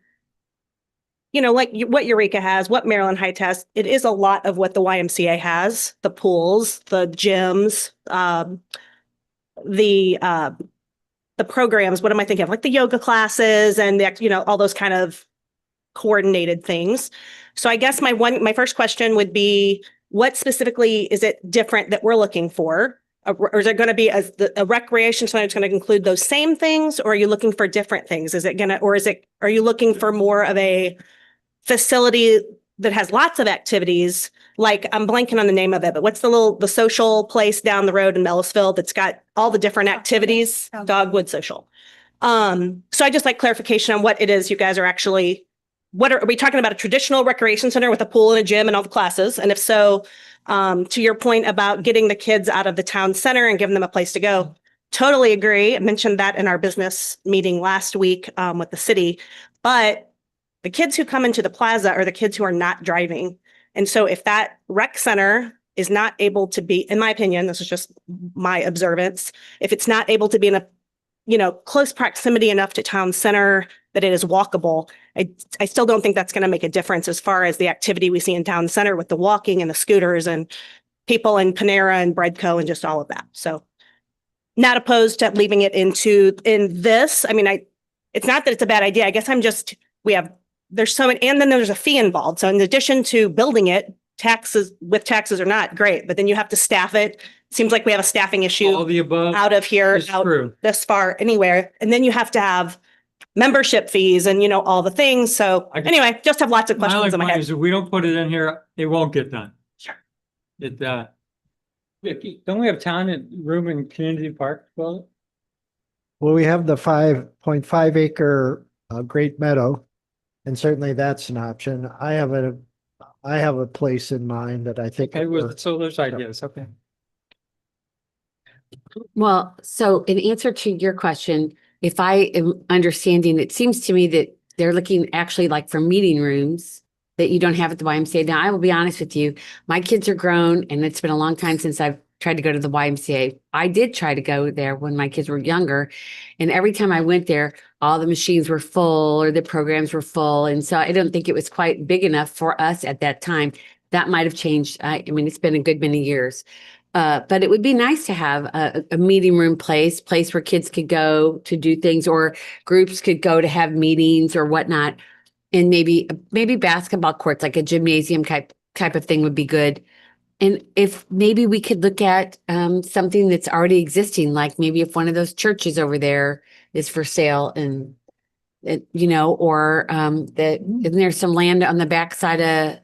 like what Eureka has, what Maryland Heights has. It is a lot of what the YMCA has: the pools, the gyms, the programs. What am I thinking of? Like the yoga classes and all those kind of coordinated things. So I guess my first question would be, what specifically is it different that we're looking for? Or is it going to be a recreation center that's going to include those same things? Or are you looking for different things? Are you looking for more of a facility that has lots of activities? Like, I'm blanking on the name of it, but what's the social place down the road in Ellisville that's got all the different activities? Dogwood Social. So I just like clarification on what it is you guys are actually, are we talking about a traditional recreation center with a pool and a gym and all the classes? And if so, to your point about getting the kids out of the town center and giving them a place to go, totally agree. I mentioned that in our business meeting last week with the city, but the kids who come into the plaza are the kids who are not driving. And so if that rec center is not able to be, in my opinion, this is just my observance, if it's not able to be in a close proximity enough to town center that it is walkable, I still don't think that's going to make a difference as far as the activity we see in town center with the walking and the scooters and people in Panera and Breadco and just all of that. So not opposed to leaving it in this. I mean, it's not that it's a bad idea. I guess there's so many, and then there's a fee involved. So in addition to building it, taxes are not great, but then you have to staff it. Seems like we have a staffing issue All the above out of here, out true. This far anywhere. And then you have to have membership fees and, all the things. So anyway, just have lots of questions in my head. Is if we don't put it in here, it won't get done. Sure. Don't we have town and room in community park? Well, We have the 5.5 acre Great Meadow, and certainly that's an option. I have I have a place in mind that I think. Okay, so there's ideas, okay. Well, so in answer to your question, if I am understanding, it seems to me that they're looking actually like for meeting rooms that you don't have at the YMCA. Now, I will be honest with you, my kids are grown and it's been a long time since I've tried to go to the YMCA. I did try to go there when my kids were younger. And every time I went there, all the machines were full or the programs were full. And so I don't think it was quite big enough for us at that time. That might have changed. I mean, it's been a good many years. But it would be nice to have a meeting room place where kids could go to do things or groups could go to have meetings or whatnot. And maybe basketball courts, like a gymnasium type of thing would be good. And if maybe we could look at something that's already existing, like maybe if one of those churches over there is for sale and or that isn't there some land on the backside of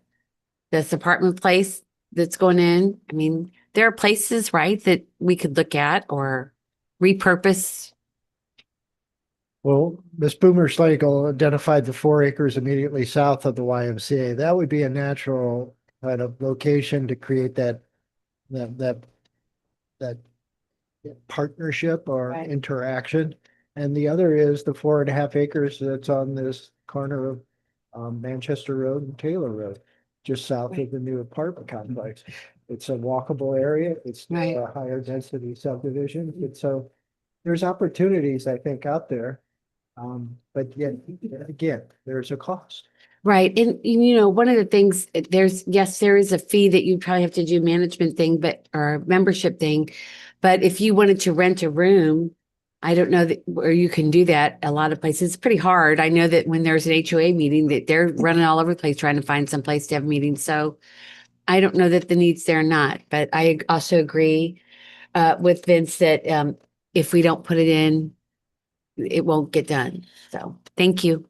this apartment place that's going in? I mean, there are places, right, that we could look at or repurpose. Well, Ms. Boomer Slagle identified the 4 acres immediately south of the YMCA. That would be a natural kind of location to create that partnership or Right. interaction. And the other is the 4.5 acres that's on this corner of Manchester Road and Taylor Road, just south of the new apartment complex. It's a walkable area. It's Right. a higher density subdivision. And so there's opportunities, I think, out there. But yet, again, there's a cost. Right. And one of the things there is a fee that you probably have to do management thing, or membership thing. But if you wanted to rent a room, I don't know that where you can do that. A lot of places, it's pretty hard. I know that when there's an HOA meeting that they're running all over the place trying to find some place to have meetings. So I don't know that the need's there or not, but I also agree with Vince that if we don't put it in, it won't get done. So thank you.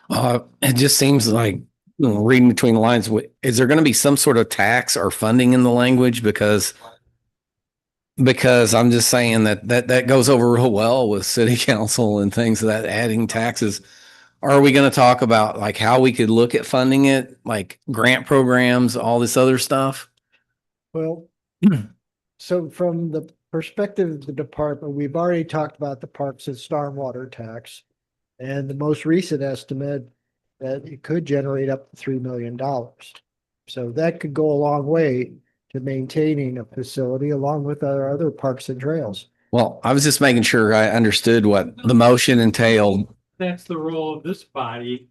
It just seems like reading between the lines. Is there going to be some sort of tax or funding in the language? Because I'm just saying that goes over real well with city council and things that adding taxes. Are we going to talk about like how we could look at funding it, like grant programs, all this other stuff? Well, so from the perspective of the department, we've already talked about the parks and stormwater tax. And the most recent estimate that it could generate up to $3 million. So that could go a long way to maintaining a facility along with our other parks and trails. Well, I was just making sure I understood what the motion entailed. That's the role of this body,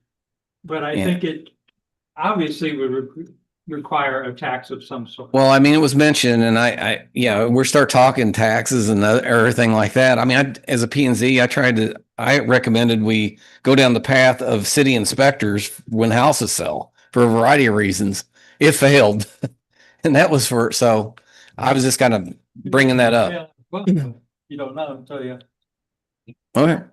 but I Yeah. think it obviously would require a tax of some sort. Well, I mean, it was mentioned, and we start talking taxes and everything like that. I mean, as a P&Z, I recommended we go down the path of city inspectors when houses sell for a variety of reasons. It failed, and that was so I was just kind of bringing that up. Yeah, well, you don't know until you. Okay.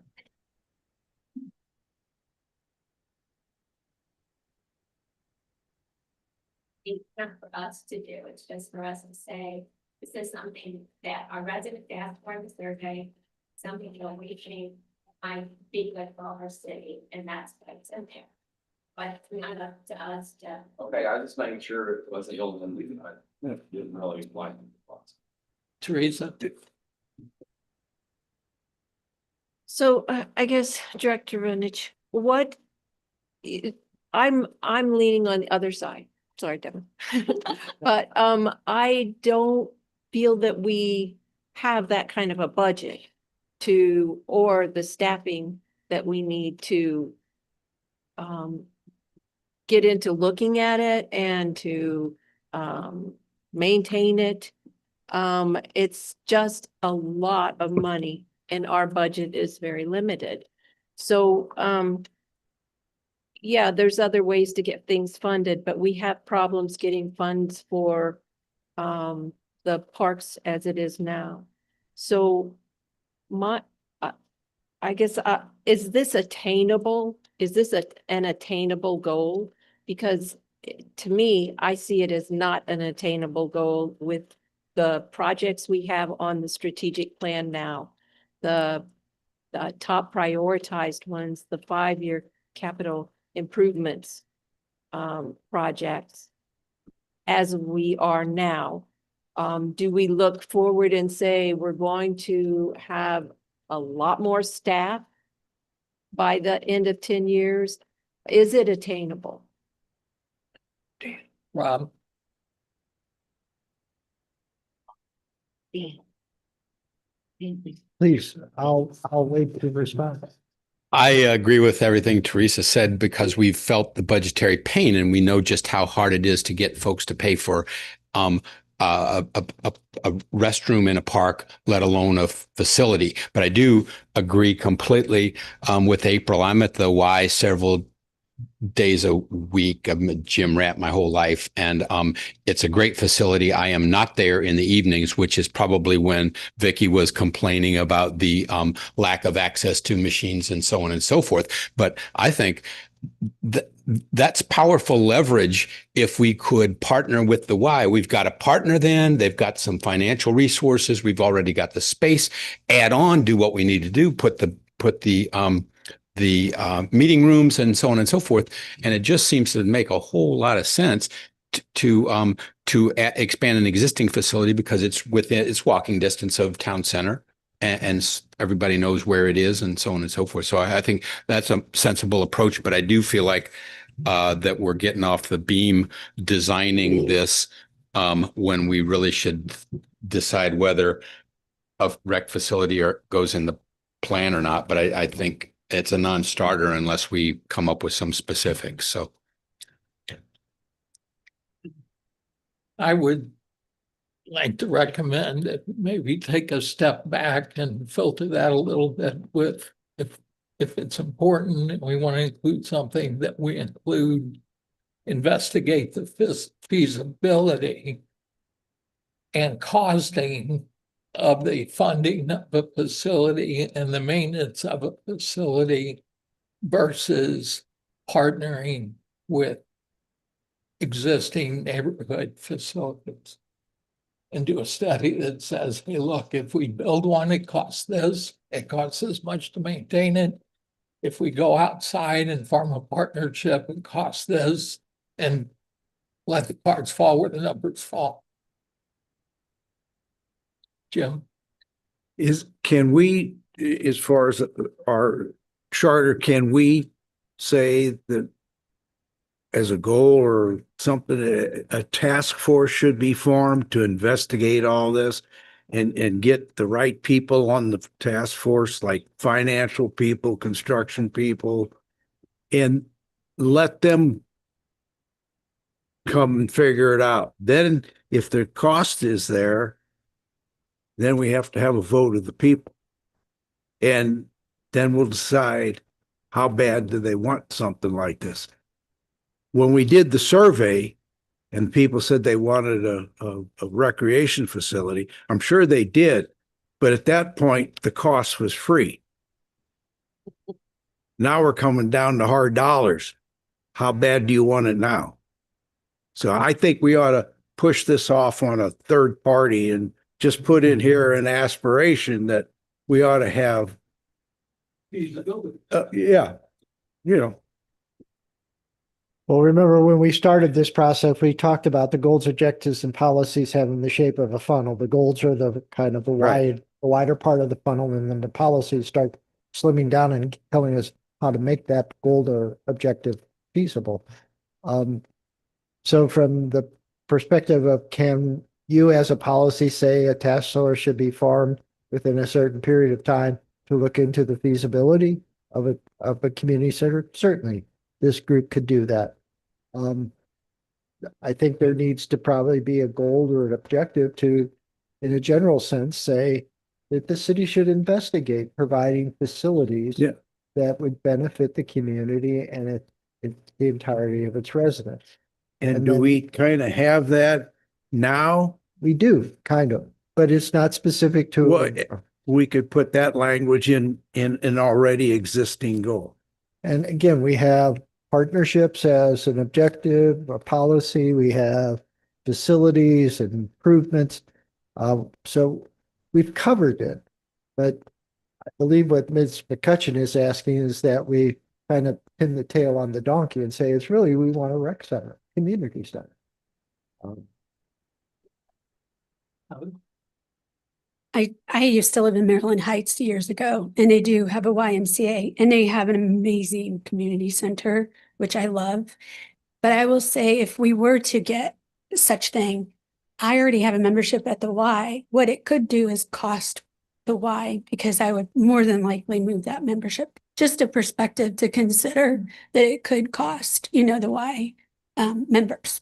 It's not for us to do, it's just for us to say, this is something that our residents ask for in the survey, something you're reaching might be good for our city, and that's what's in there. But it's not up to us to. Okay, I was just making sure it wasn't ill and I didn't really like it. Teresa. So I guess Director Runich, I'm leaning on the other side. Sorry, Devin. But I don't feel that we have that kind of a budget or the staffing that we need to get into looking at it and to maintain it. It's just a lot of money and our budget is very limited. So yeah, there's other ways to get things funded, but we have problems getting funds for the parks as it is now. So I guess, is this attainable? Is this an attainable goal? Because to me, I see it as not an attainable goal with the projects we have on the strategic plan now. The top prioritized ones, the 5-year capital improvements. projects as we are now? Do we look forward and say we're going to have a lot more staff by the end of 10 years? Is it attainable? Rob? Please, I'll wait to respond. I agree with everything Teresa said because we've felt the budgetary pain and we know just how hard it is to get folks to pay for a restroom in a park, let alone a facility. But I do agree completely with April. I'm at the Y several days a week. I'm a gym rat my whole life, and it's a great facility. I am not there in the evenings, which is probably when Vicky was complaining about the lack of access to machines and so on and so forth. But I think that's powerful leverage if we could partner with the Y. We've got a partner then. They've got some financial resources. We've already got the space. Add on, do what we need to do, put the meeting rooms and so on and so forth. And it just seems to make a whole lot of sense to expand an existing facility because it's walking distance of town center and everybody knows where it is and so on and so forth. So I think that's a sensible approach, but I do feel like that we're getting off the beam designing this when we really should decide whether a rec facility goes in the plan or not. But I think it's a non-starter unless we come up with some specifics. So I would like to recommend that maybe take a step back and filter that a little bit with if it's important and we want to include something, that we include investigate the feasibility and costing of the funding of a facility and the maintenance of a facility versus partnering with existing neighborhood facilities. And do a study that says, hey, look, if we build one, it costs this much to maintain it. If we go outside and form a partnership, it costs this, and let the cards fall where the numbers fall. Jim? Can we, as far as our charter, can we say that as a goal or something, a task force should be formed to investigate all this and get the right people on the task force, like financial people, construction people, and let them come and figure it out. Then if the cost is there, then we have to have a vote of the people. And then we'll decide how bad do they want something like this. When we did the survey and people said they wanted a recreation facility, I'm sure they did, but at that point, the cost was free. Now we're coming down to hard dollars. How bad do you want it now? So I think we ought to push this off on a third party and just put in here an aspiration that we ought to have. Yeah, you know. Well, remember when we started this process, we talked about the goals, objectives, and policies having the shape of a funnel. The goals are the kind of the wider part of the funnel, and then the policies start slimming down and telling us how to make that goal or objective feasible. So from the perspective of, can you as a policy say a task force should be formed within a certain period of time to look into the feasibility of a community center? Certainly, this group could do that. I think there needs to probably be a goal or an objective to, in a general sense, say that the city should investigate providing facilities that would benefit the community and the entirety of its residents. And do we kind of have that now? We do, kind of, but it's not specific to. Well, we could put that language in an already existing goal. And again, we have partnerships as an objective, a policy. We have facilities and improvements. So we've covered it. But I believe what Ms. McCutcheon is asking is that we kind of pin the tail on the donkey and say, it's really, we want a rec center, community center. I used to live in Maryland Heights years ago, and they do have a YMCA, and they have an amazing community center, which I love. But I will say, if we were to get such thing, I already have a membership at the Y. What it could do is cost the Y, because I would more than likely move that membership. Just a perspective to consider that it could cost, the Y members.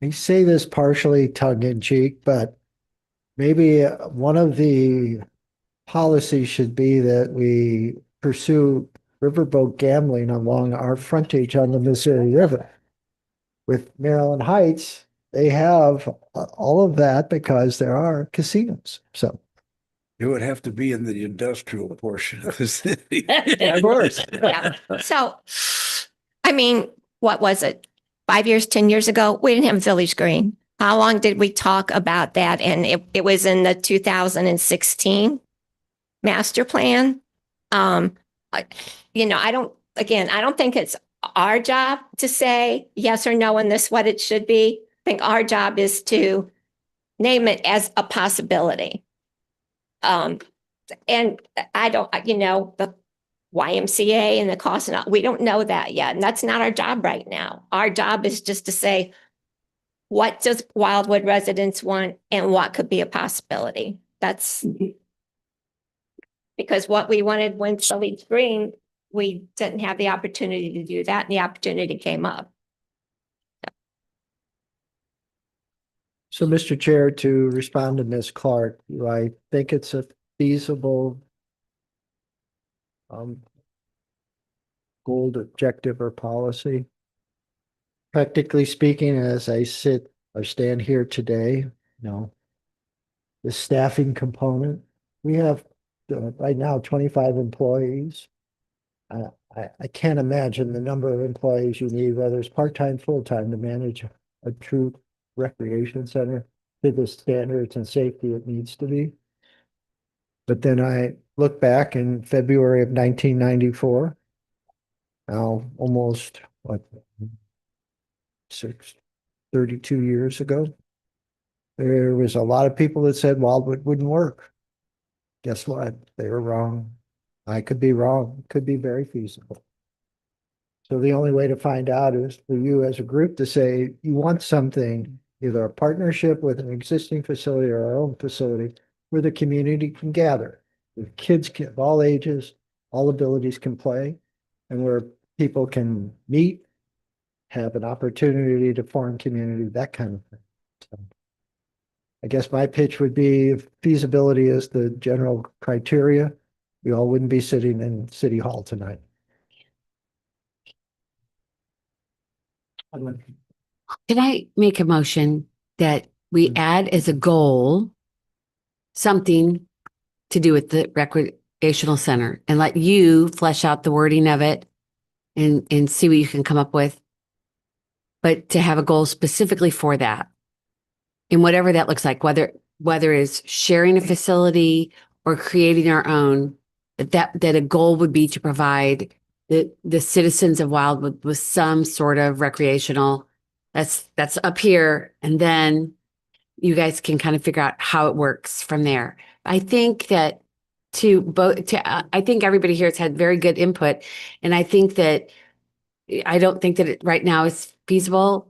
I say this partially tongue in cheek, but maybe one of the policies should be that we pursue riverboat gambling along our frontage on the Missouri River. With Maryland Heights, they have all of that because there are casinos. So It would have to be in the industrial portion of the city. of course. Yeah. So, I mean, what was it? 5 years, 10 years ago, we didn't have Village Green. How long did we talk about that? And it was in the 2016 master plan. I don't think it's our job to say yes or no, and this is what it should be. I think our job is to name it as a possibility. And I don't, the YMCA and the cost, and all, we don't know that yet. And that's not our job right now. Our job is just to say, what does Wildwood residents want and what could be a possibility? That's because what we wanted when Village Green, we didn't have the opportunity to do that, and the opportunity came up. So, Mr. Chair, to respond to Ms. Clark, do I think it's a feasible goal, objective, or policy? Practically speaking, as I sit or stand here today, no. The staffing component, we have right now 25 employees. I can't imagine the number of employees you need, whether it's part-time, full-time, to manage a true recreation center to the standards and safety it needs to be. But then I look back in February of 1994, now almost, 32 years ago, there was a lot of people that said Wildwood wouldn't work. Guess what? They were wrong. I could be wrong. It could be very feasible. So the only way to find out is for you as a group to say you want something, either a partnership with an existing facility or our own facility, where the community can gather, where kids of all ages, all abilities can play, and where people can meet, have an opportunity to form community, that kind of thing. So I guess my pitch would be, if feasibility is the general criteria, we all wouldn't be sitting in City Hall tonight. Can I make a motion that we add as a goal something to do with the recreational center, and let you flesh out the wording of it and see what you can come up with? But to have a goal specifically for that, and whatever that looks like, whether it's sharing a facility or creating our own, that a goal would be to provide the citizens of Wildwood with some sort of recreational, that's up here, and then you guys can kind of figure out how it works from there. I think that I think everybody here has had very good input, and I don't think that it right now is feasible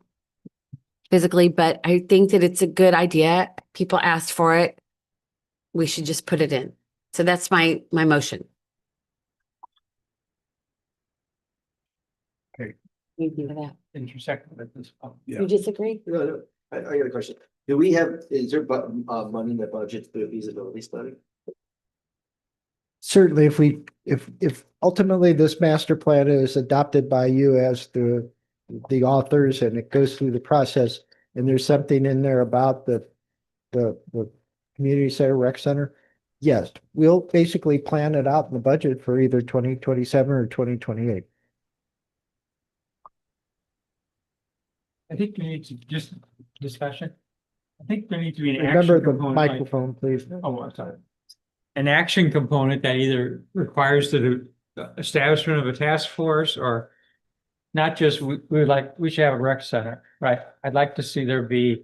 physically, but I think that it's a good idea. People asked for it. We should just put it in. So that's my motion. Okay. You agree with that? Intersect with this. Yeah. You disagree? No, I got a question. Is there money in the budget for the feasibility study? Certainly, if ultimately this master plan is adopted by you as the authors, and it goes through the process, and there's something in there about the community center, rec center, yes, we'll basically plan it out in the budget for either 2027 or 2028. I think we need to just discussion. I think there needs to be an Remember action the component. microphone, please. Oh, I'm sorry. An action component that either requires the establishment of a task force, or not just, we should have a rec center, right? I'd like to see there be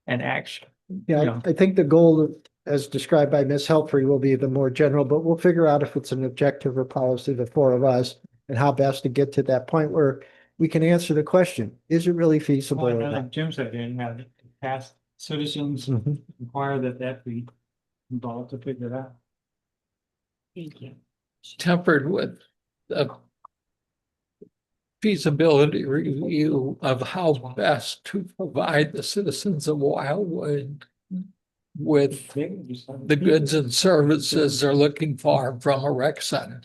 an action. Yeah, You know. I think the goal, as described by Ms. Helpfrey, will be the more general, but we'll figure out if it's an objective or policy, the four of us, and how best to get to that point where we can answer the question, is it really feasible Well, I or know not? like Jim said, you have past citizens Mhm. require that be involved to figure it out. Thank you. Tempered with the feasibility review of how best to provide the citizens of Wildwood with the goods and services they're looking for from a rec center,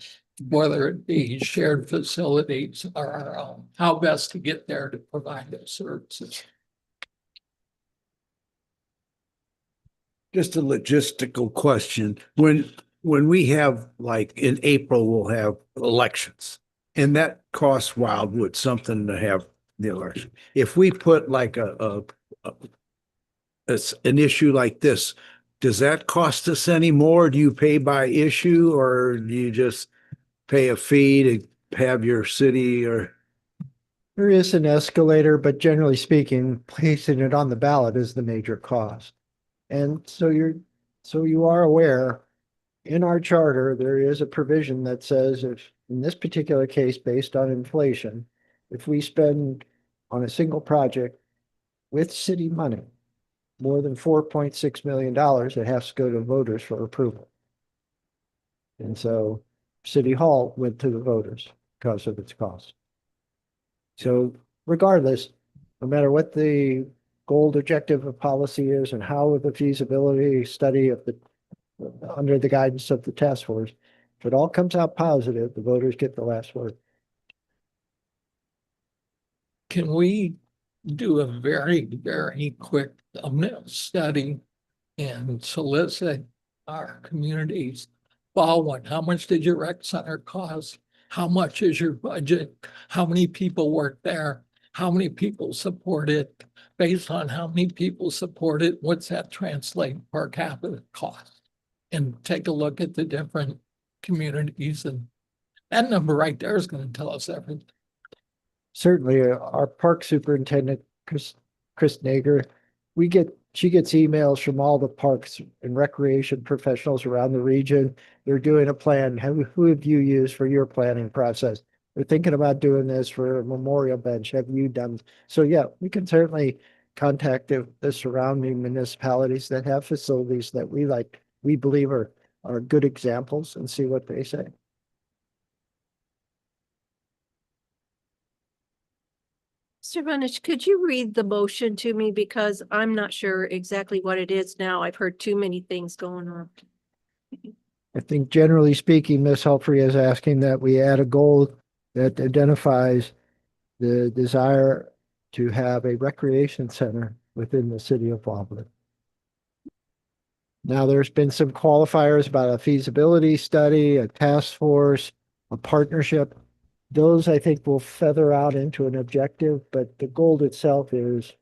whether it be shared facilities or our own, how best to get there to provide those services. Just a logistical question. When we have, like in April, we'll have elections, and that costs Wildwood something to have the election. If we put like an issue like this, does that cost us any more? Do you pay by issue, or do you just pay a fee to have your city or? There is an escalator, but generally speaking, placing it on the ballot is the major cost. And so you are aware, in our charter, there is a provision that says if, in this particular case, based on inflation, if we spend on a single project with city money, more than $4.6 million, it has to go to voters for approval. And so City Hall went to the voters because of its cost. So regardless, no matter what the goal objective of policy is and how the feasibility study of the, under the guidance of the task force, if it all comes out positive, the voters get the last word. Can we do a very, very quick thumbnail study and solicit our communities? Baldwin, how much did your rec center cost? How much is your budget? How many people work there? How many people support it? Based on how many people support it, what's that translate per capita cost? And take a look at the different communities, and that number right there is going to tell us everything. Certainly, our park superintendent, Chris Nager, she gets emails from all the parks and recreation professionals around the region. They're doing a plan. Who have you used for your planning process? They're thinking about doing this for a memorial bench. Have you done? So yeah, we can certainly contact the surrounding municipalities that have facilities that we believe are good examples and see what they say. Mr. Benish, could you read the motion to me? Because I'm not sure exactly what it is now. I've heard too many things going on. I think generally speaking, Ms. Helpfrey is asking that we add a goal that identifies the desire to have a recreation center within the city of Wildwood. Now, there's been some qualifiers about a feasibility study, a task force, a partnership. Those, I think, will feather out into an objective, but the goal itself is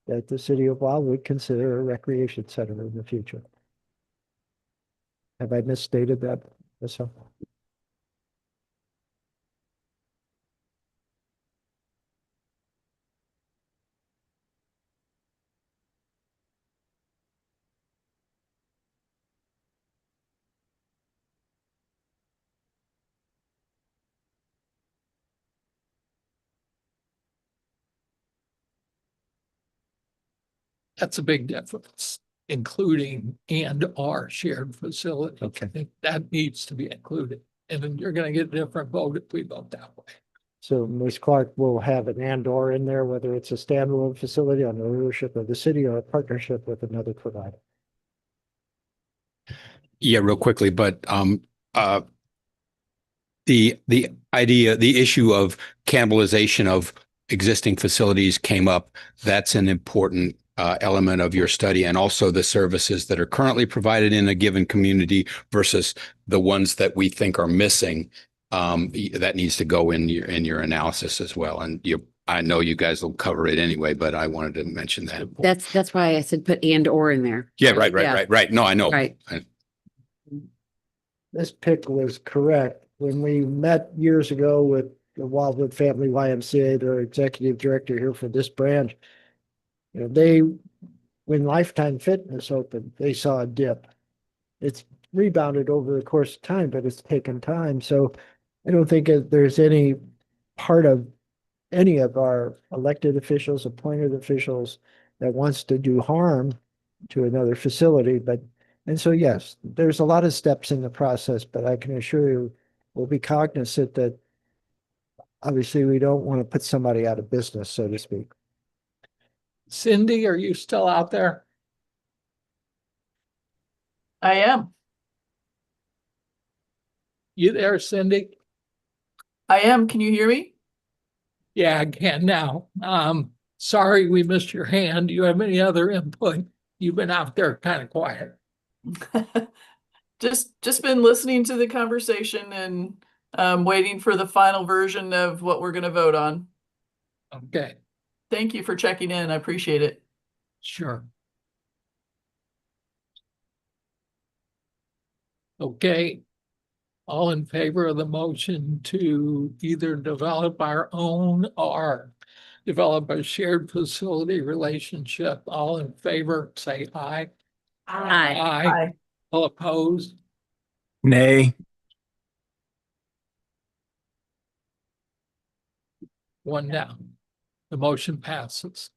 that the city of Wildwood consider a recreation center in the future. Have I misstated that, Ms. Helpfrey? That's a big difference, including and or shared facility. Okay. I think that needs to be included. And then you're going to get a different vote if we vote that way. So Ms. Clark will have an and/or in there, whether it's a standalone facility on the ownership of the city or a partnership with another provider. Yeah, real quickly, but the issue of cannibalization of existing facilities came up. That's an important element of your study, and also the services that are currently provided in a given community versus the ones that we think are missing. That needs to go in your analysis as well. And I know you guys will cover it anyway, but I wanted to mention that. That's why I said put and or in there. Yeah, right. No, I know. Right. This pick was correct. when we met years ago with the Wildwood Family YMCA, their executive director here for this branch, when Lifetime Fitness opened, they saw a dip. It's rebounded over the course of time, but it's taken time. So I don't think there's any part of any of our elected officials, appointed officials that wants to do harm to another facility. And so, yes, there's a lot of steps in the process, but I can assure you, we'll be cognizant that obviously we don't want to put somebody out of business, so to speak. Cindy, are you still out there? I am. You there, Cindy? I am. Can you hear me? Yeah, I can now. Sorry we missed your hand. Do you have any other input? You've been out there kind of quiet. Just been listening to the conversation and waiting for the final version of what we're going to vote on. Okay, Thank you for checking in. I appreciate it. sure. Okay, all in favor of the motion to either develop our own or develop a shared facility relationship, all in favor, say aye. Aye. Aye. All opposed? Nay. One down. The motion passes.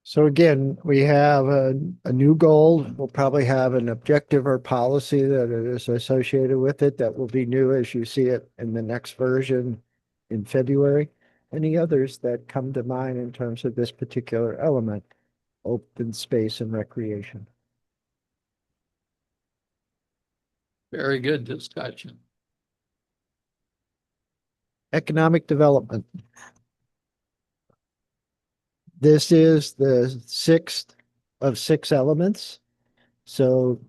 So again, we have a new goal. We'll probably have an objective or policy that is associated with it that will be new as you see it in the next version in February. Any others that come to mind in terms of this particular element, open space and recreation? Very good discussion. Economic development. This is the sixth of six elements. So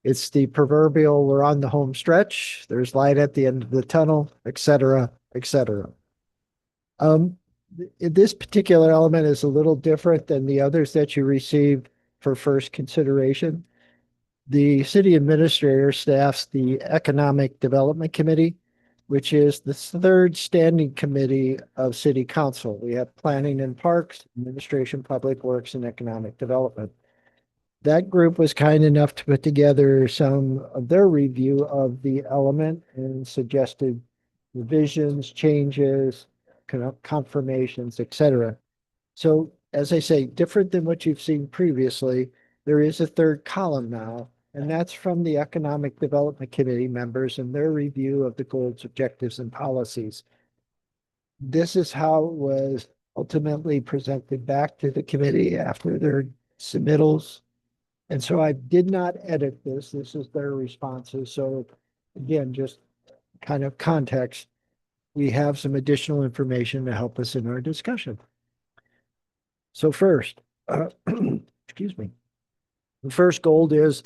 it's the proverbial, we're on the home stretch, there's light at the end of the tunnel, et cetera, et cetera. This particular element is a little different than the others that you received for first consideration. The city administrator staffs the Economic Development Committee, which is the third standing committee of city council. We have planning and parks, administration, public works, and economic development. That group was kind enough to put together some of their review of the element and suggested revisions, changes, confirmations, etc. So as I say, different than what you've seen previously, there is a third column now, and that's from the Economic Development Committee members and their review of the goals, objectives, and policies. This is how it was ultimately presented back to the committee after their submittals. And so I did not edit this. This is their responses. So again, just kind of context, we have some additional information to help us in our discussion. So first, excuse me. The first goal is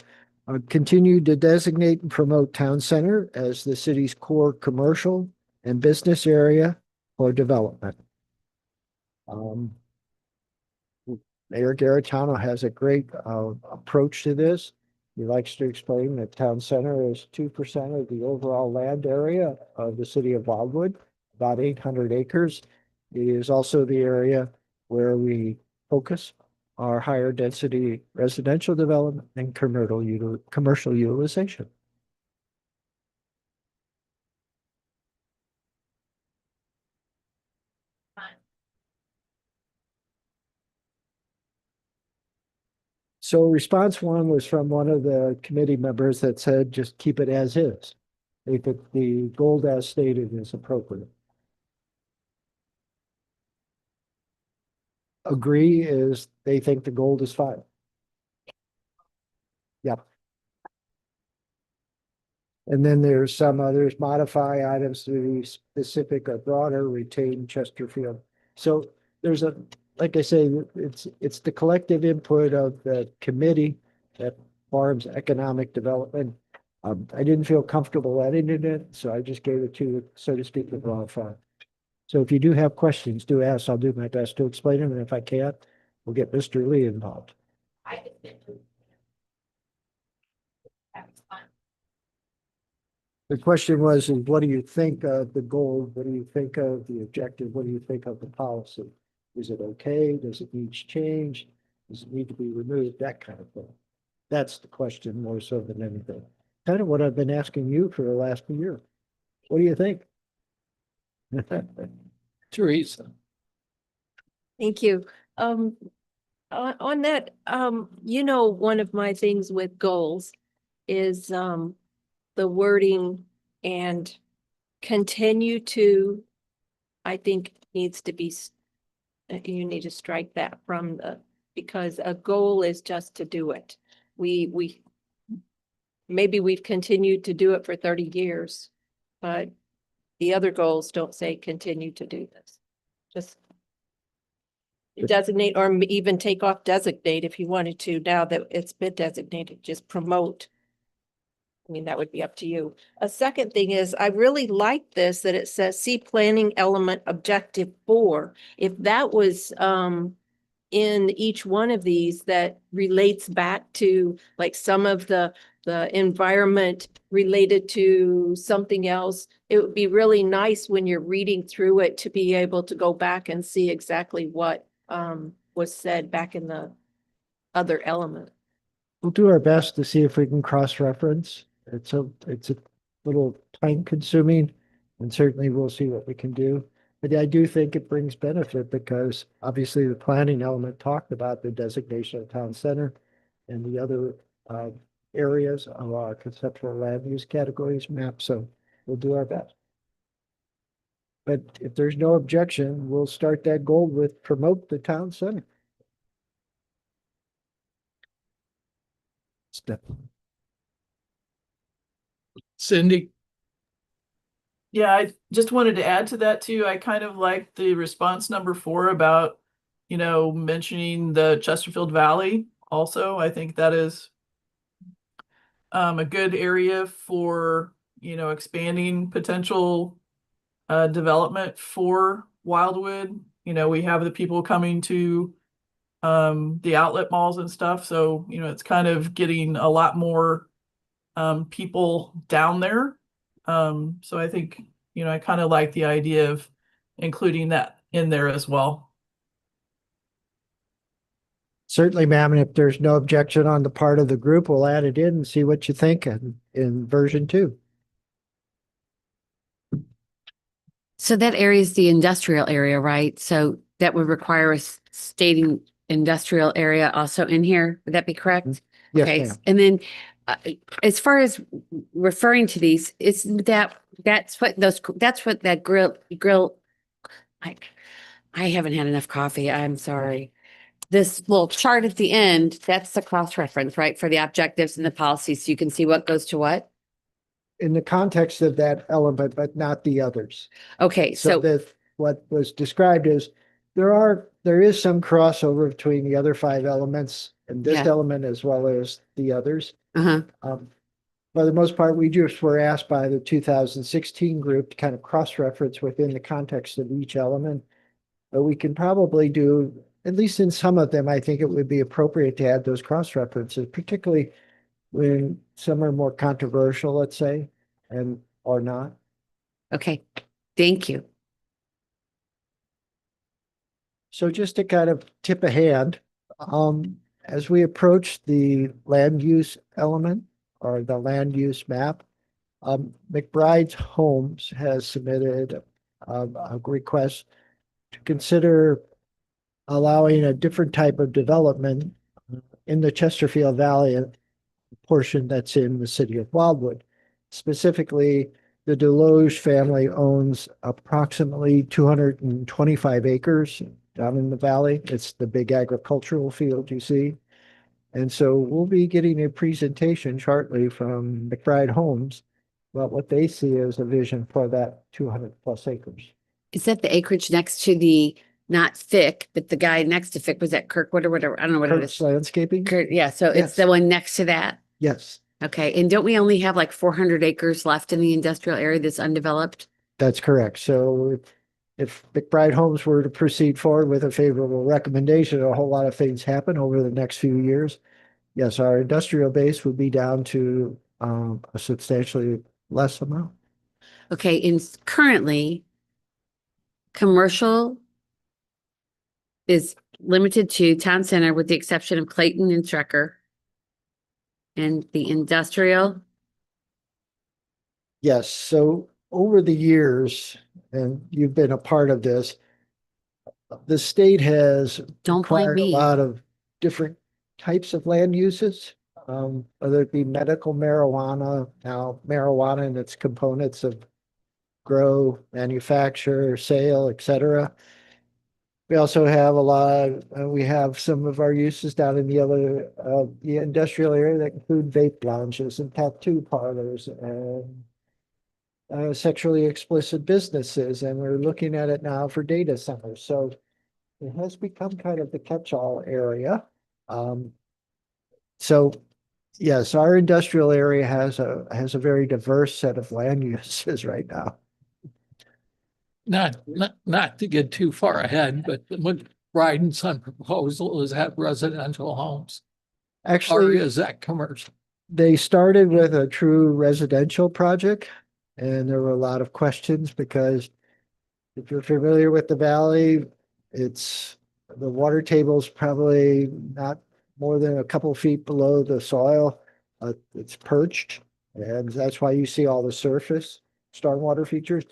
continue to designate and promote town center as the city's core commercial and business area for development. Mayor Garitano has a great approach to this. He likes to explain that town center is 2% of the overall land area of the city of Wildwood, about 800 acres. It is also the area where we focus our higher density residential development and commercial utilization. So response one was from one of the committee members that said, just keep it as is. They think the goal as stated is appropriate. Agree is they think the gold is fine. Yep. And then there's some others, modify items to be specific or broader, retain Chesterfield. So there's like I say, it's the collective input of the committee that farms economic development. I didn't feel comfortable editing it, so I just gave it to, so to speak, the raw file. So if you do have questions, do ask. I'll do my best to explain them, and if I can't, we'll get Mr. Lee involved. The question was, is what do you think of the goal? What do you think of the objective? What do you think of the policy? Is it okay? Does it need change? Does it need to be removed? That kind of thing. That's the question more so than anything. Kind of what I've been asking you for the last year. What do you think? Teresa. Thank you. On that, one of my things with goals is, the wording and continue to, I think needs to be, you need to strike that from because a goal is just to do it. Maybe we've continued to do it for 30 years, but the other goals don't say continue to do this. Just designate or even take off designate if you wanted to, now that it's been designated, just promote. I mean, that would be up to you. A second thing is, I really like this, that it says, see planning element objective 4. If that was in each one of these, that relates back to like some of the environment related to something else, it would be really nice when you're reading through it to be able to go back and see exactly what was said back in the other element. We'll do our best to see if we can cross-reference. It's a little time consuming, and certainly we'll see what we can do. But I do think it brings benefit because obviously the planning element talked about the designation of town center and the other areas of our conceptual land use categories map. So we'll do our best. But if there's no objection, we'll start that goal with promote the town center. Step. Cindy. Yeah, I just wanted to add to that too. I kind of like the response number 4 about, mentioning the Chesterfield Valley also. I think that is a good area for, expanding potential development for Wildwood. We have the people coming to the outlet malls and stuff. So, it's kind of getting a lot more people down there. So I think, I kind of like the idea of including that in there as well. Certainly, ma'am, and if there's no objection on the part of the group, we'll add it in and see what you think in version 2. So that area is the industrial area, right? So that would require us stating industrial area also in here. Would that be correct? Yes, Okay. ma'am. And then as far as referring to these, that's what that grill. I haven't had enough coffee. I'm sorry. This little chart at the end, that's the cross-reference, right? For the objectives and the policies. So you can see what goes to what. In the context of that element, but not the others. Okay, so that what was described is there is some crossover between the other 5 elements and this element as well as the others. For the most part, we just were asked by the 2016 group to kind of cross-reference within the context of each element. But we can probably do, at least in some of them, I think it would be appropriate to add those cross-references, particularly when some are more controversial, let's say, and or not. Okay, thank you. So just to kind of tip a hand, as we approach the land use element or the land use map, McBride's Homes has submitted a request to consider allowing a different type of development in the Chesterfield Valley portion that's in the city of Wildwood. Specifically, the Deloge family owns approximately 225 acres down in the valley. It's the big agricultural field you see. And so we'll be getting a presentation shortly from McBride Homes about what they see as a vision for that 200 plus acres. Is that the acreage next to the, not Fick, but the guy next to Fick, was that Kirkwood or whatever? I don't know what it Kurt's is. Landscaping? Yeah, so Yes. it's the one next to that. Yes, Okay, and don't we only have like 400 acres left in the industrial area that's undeveloped? that's correct. So if McBride Homes were to proceed forward with a favorable recommendation, a whole lot of things happen over the next few years. Yes, our industrial base would be down to a substantially less amount. Okay, in currently, commercial is limited to town center with the exception of Clayton and Strecker. And the industrial, Yes, so over the years, and you've been a part of this, the state has don't blame required a me. lot of different types of land uses, whether it be medical marijuana, now marijuana and its components of grow, manufacture, sale, etc. We also have a lot, we have some of our uses down in the industrial area that include vape lounges and tattoo parlors and sexually explicit businesses, and we're looking at it now for data centers. So it has become kind of the catch-all area. So yes, our industrial area has a very diverse set of land uses right now. Not to get too far ahead, but what Bryden's on proposal is have residential homes. Or Actually, is that commercial? they started with a true residential project, and there were a lot of questions because if you're familiar with the valley, it's the water table's probably not more than a couple feet below the soil. It's perched, and that's why you see all the surface stormwater features.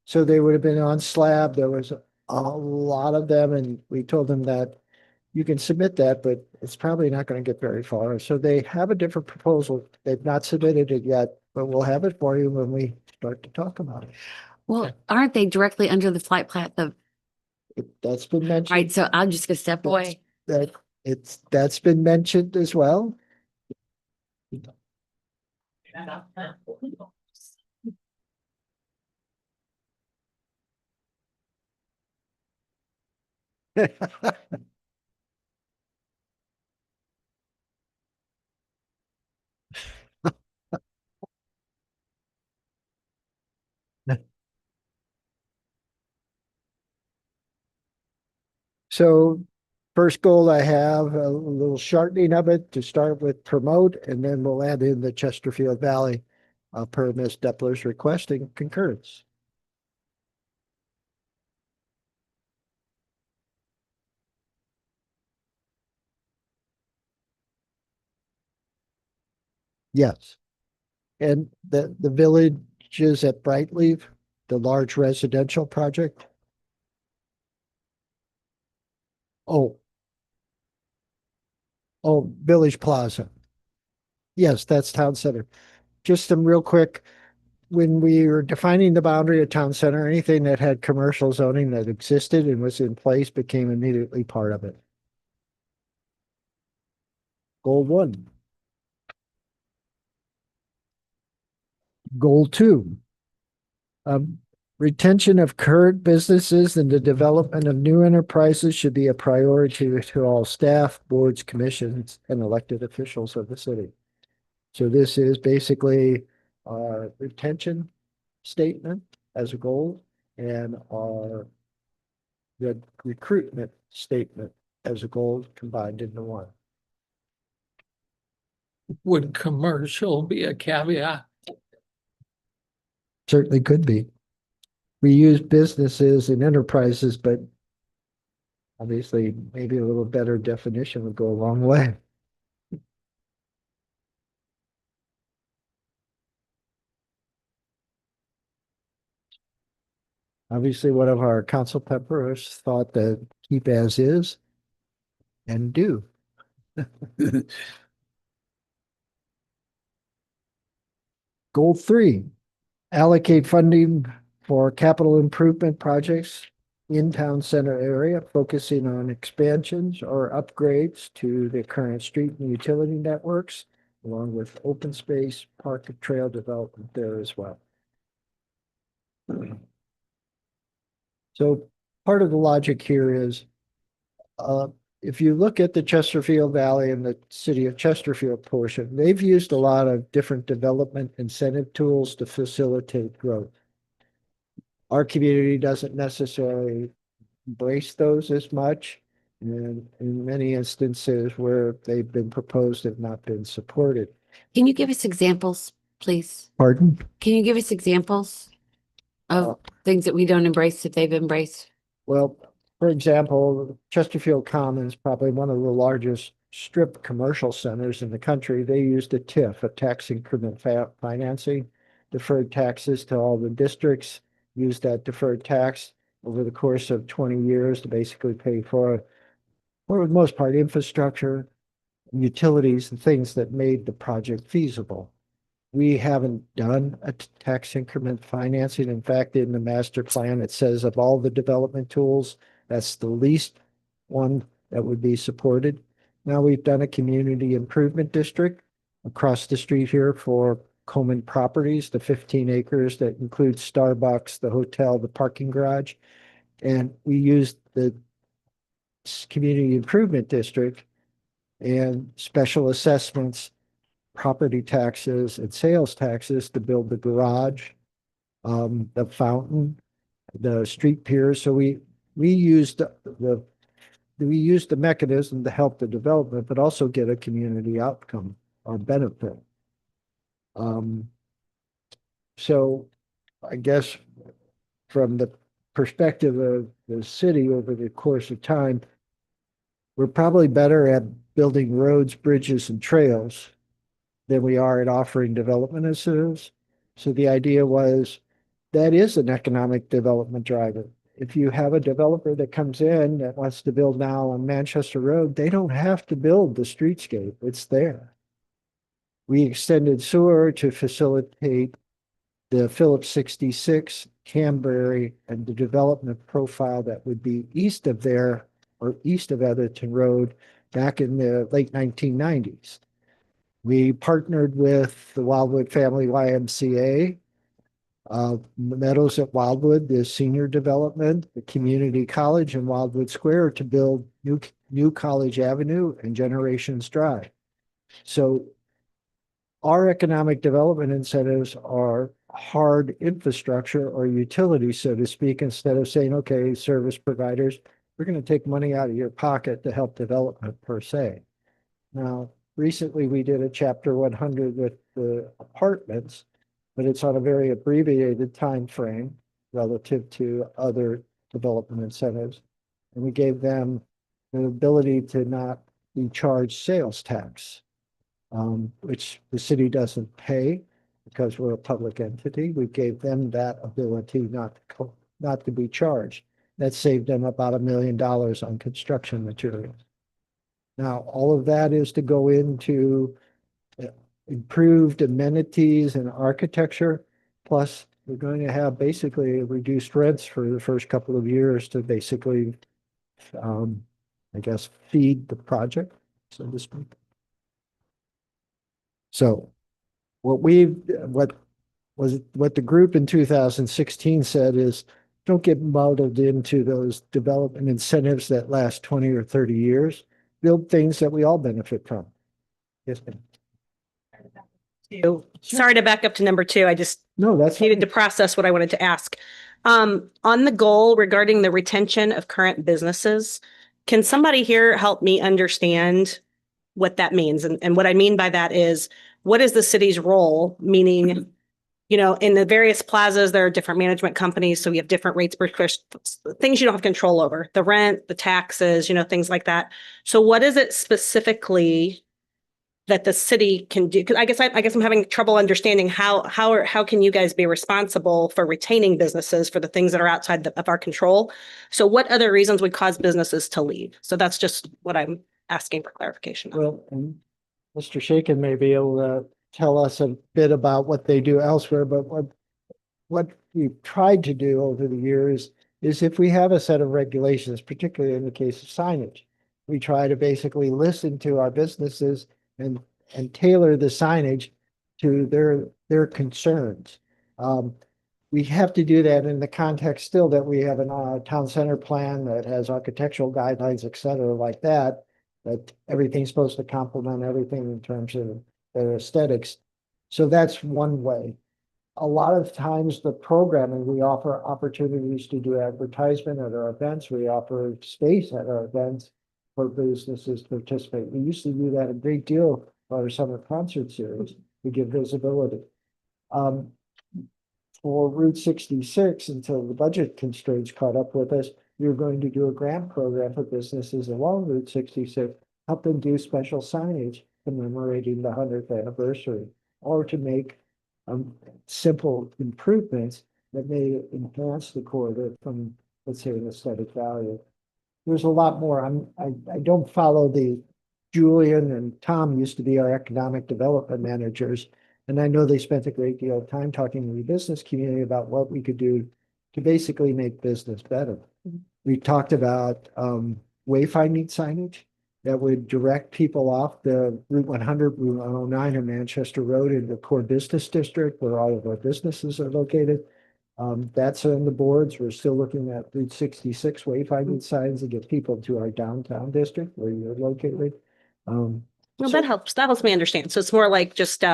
So they would have been on slab. There was a lot of them, and we told them that you can submit that, but it's probably not going to get very far. So they have a different proposal. They've not submitted it yet, but we'll have it for you when we start to talk about it. Well, aren't they directly under the flight path of, That's been mentioned. right, so I'm just gonna step away. That's been mentioned as well. So first goal I have, a little shortening of it to start with promote, and then we'll add in the Chesterfield Valley per Ms. Depler's requesting concurrence. Yes. And the villages at Brightleaf, the large residential project. Oh. Oh, Village Plaza. Yes, that's town center. Just some real quick, when we were defining the boundary of town center, anything that had commercial zoning that existed and was in place became immediately part of it. Goal 1. Goal 2. Retention of current businesses and the development of new enterprises should be a priority to all staff, boards, commissions, and elected officials of the city. So this is basically our retention statement as a goal and our recruitment statement as a goal combined into one. Would commercial be a caveat? Certainly could be. We use businesses and enterprises, but obviously maybe a little better definition would go a long way. Obviously, one of our council members thought that keep as is and do. Goal 3, allocate funding for capital improvement projects in town center area, focusing on expansions or upgrades to the current street and utility networks, along with open space, park and trail development there as well. So part of the logic here is, if you look at the Chesterfield Valley and the city of Chesterfield portion, they've used a lot of different development incentive tools to facilitate growth. Our community doesn't necessarily embrace those as much, and in many instances where they've been proposed have not been supported. Can you give us examples? please? Pardon? Can you give us examples of things that we don't embrace that they've embraced? Well, for example, Chesterfield Commons, probably one of the largest strip commercial centers in the country. They used a TIF, a tax increment financing, deferred taxes to all the districts, used that deferred tax over the course of 20 years to basically pay for the most part, infrastructure, utilities, and things that made the project feasible. We haven't done a tax increment financing. In fact, in the master plan, it says of all the development tools, that's the least one that would be supported. Now we've done a community improvement district across the street here for Coleman Properties, the 15 acres that includes Starbucks, the hotel, the parking garage. And we used the community improvement district and special assessments, property taxes and sales taxes to build the garage, the fountain, the street piers. So we used we used the mechanism to help the development, but also get a community outcome or benefit. So I guess from the perspective of the city over the course of time, we're probably better at building roads, bridges, and trails than we are at offering development incentives. So the idea was that is an economic development driver. If you have a developer that comes in that wants to build now on Manchester Road, they don't have to build the streetscape. It's there. We extended sewer to facilitate the Phillips 66, Canberry, and the development profile that would be east of there or east of Etherton Road back in the late 1990s. We partnered with the Wildwood Family YMCA, Meadows at Wildwood, the senior development, the community college in Wildwood Square to build new College Avenue and Generations Drive. So our economic development incentives are hard infrastructure or utilities, so to speak, instead of saying, okay, service providers, we're going to take money out of your pocket to help development per se. Now, recently we did a chapter 100 with the apartments, but it's on a very abbreviated time frame relative to other development incentives. And we gave them the ability to not be charged sales tax, which the city doesn't pay because we're a public entity. We gave them that ability not to be charged. That saved them about $1 million on construction materials. Now, all of that is to go into improved amenities and architecture. Plus, we're going to have basically reduced rents for the first couple of years to basically, I guess, feed the project, so to speak. So what the group in 2016 said is, don't get muddled into those development incentives that last 20 or 30 years. Build things that we all benefit from. Yes, ma'am. Sorry to back up to number 2. I just that's needed to process what I wanted to ask. On the goal regarding the retention of current businesses, can somebody here help me understand what that means? And what I mean by that is, what is the city's role? Meaning, you know, in the various plazas, there are different management companies. So we have different rates per square, things you don't have control over, the rent, the taxes, you know, things like that. So what is it specifically that the city can do? Because I guess I'm having trouble understanding how can you guys be responsible for retaining businesses for the things that are outside of our control? So what other reasons would cause businesses to leave? So that's just what I'm asking for clarification on. Well, and Mr. Shakin may be able to tell us a bit about what they do elsewhere, but what we've tried to do over the years is, if we have a set of regulations, particularly in the case of signage, we try to basically listen to our businesses and tailor the signage to their concerns. We have to do that in the context still that we have a town center plan that has architectural guidelines, et cetera, like that everything's supposed to complement everything in terms of their aesthetics. So that's one way. A lot of times the programming, we offer opportunities to do advertisement at our events. We offer space at our events for businesses to participate. We used to do that a great deal for our summer concert series. We give visibility. Um, for Route 66, until the budget constraints caught up with us, we were going to do a grant program for businesses along Route 66, help them do special signage commemorating the 100th anniversary, or to make simple improvements that may enhance the corridor from, let's say, an aesthetic value. There's a lot more. I don't follow Julian and Tom used to be our economic development managers. And I know they spent a great deal of time talking to the business community about what we could do to basically make business better. We talked about wayfinding signage that would direct people off the Route 100, Route 109, and Manchester Road into the core business district where all of our businesses are located. That's on the boards. We're still looking at Route 66 wayfinding signs to get people to our downtown district where you're located. Well, that helps. That helps me understand. So it's more like just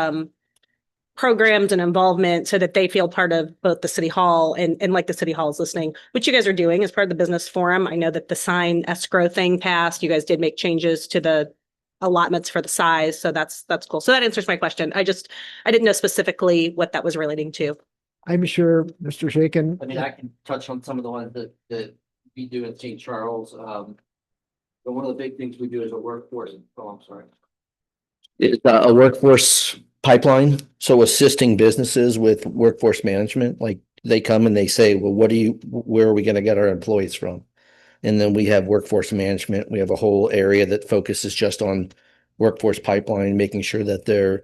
programs and involvement so that they feel part of both the city hall and like the city hall is listening, which you guys are doing as part of the business forum. I know that the sign escrow thing passed. You guys did make changes to the allotments for the size. So that's cool. So that answers my question. I didn't know specifically what that was relating to. I'm sure Mr. Shaken. I mean, I can touch on some of the ones that we do in St. Charles. But one of the big things we do is a workforce. Oh, I'm sorry. It's a workforce pipeline. So assisting businesses with workforce management, like they come and they say, well, where are we going to get our employees from? And then we have workforce management. We have a whole area that focuses just on workforce pipeline, making sure that they're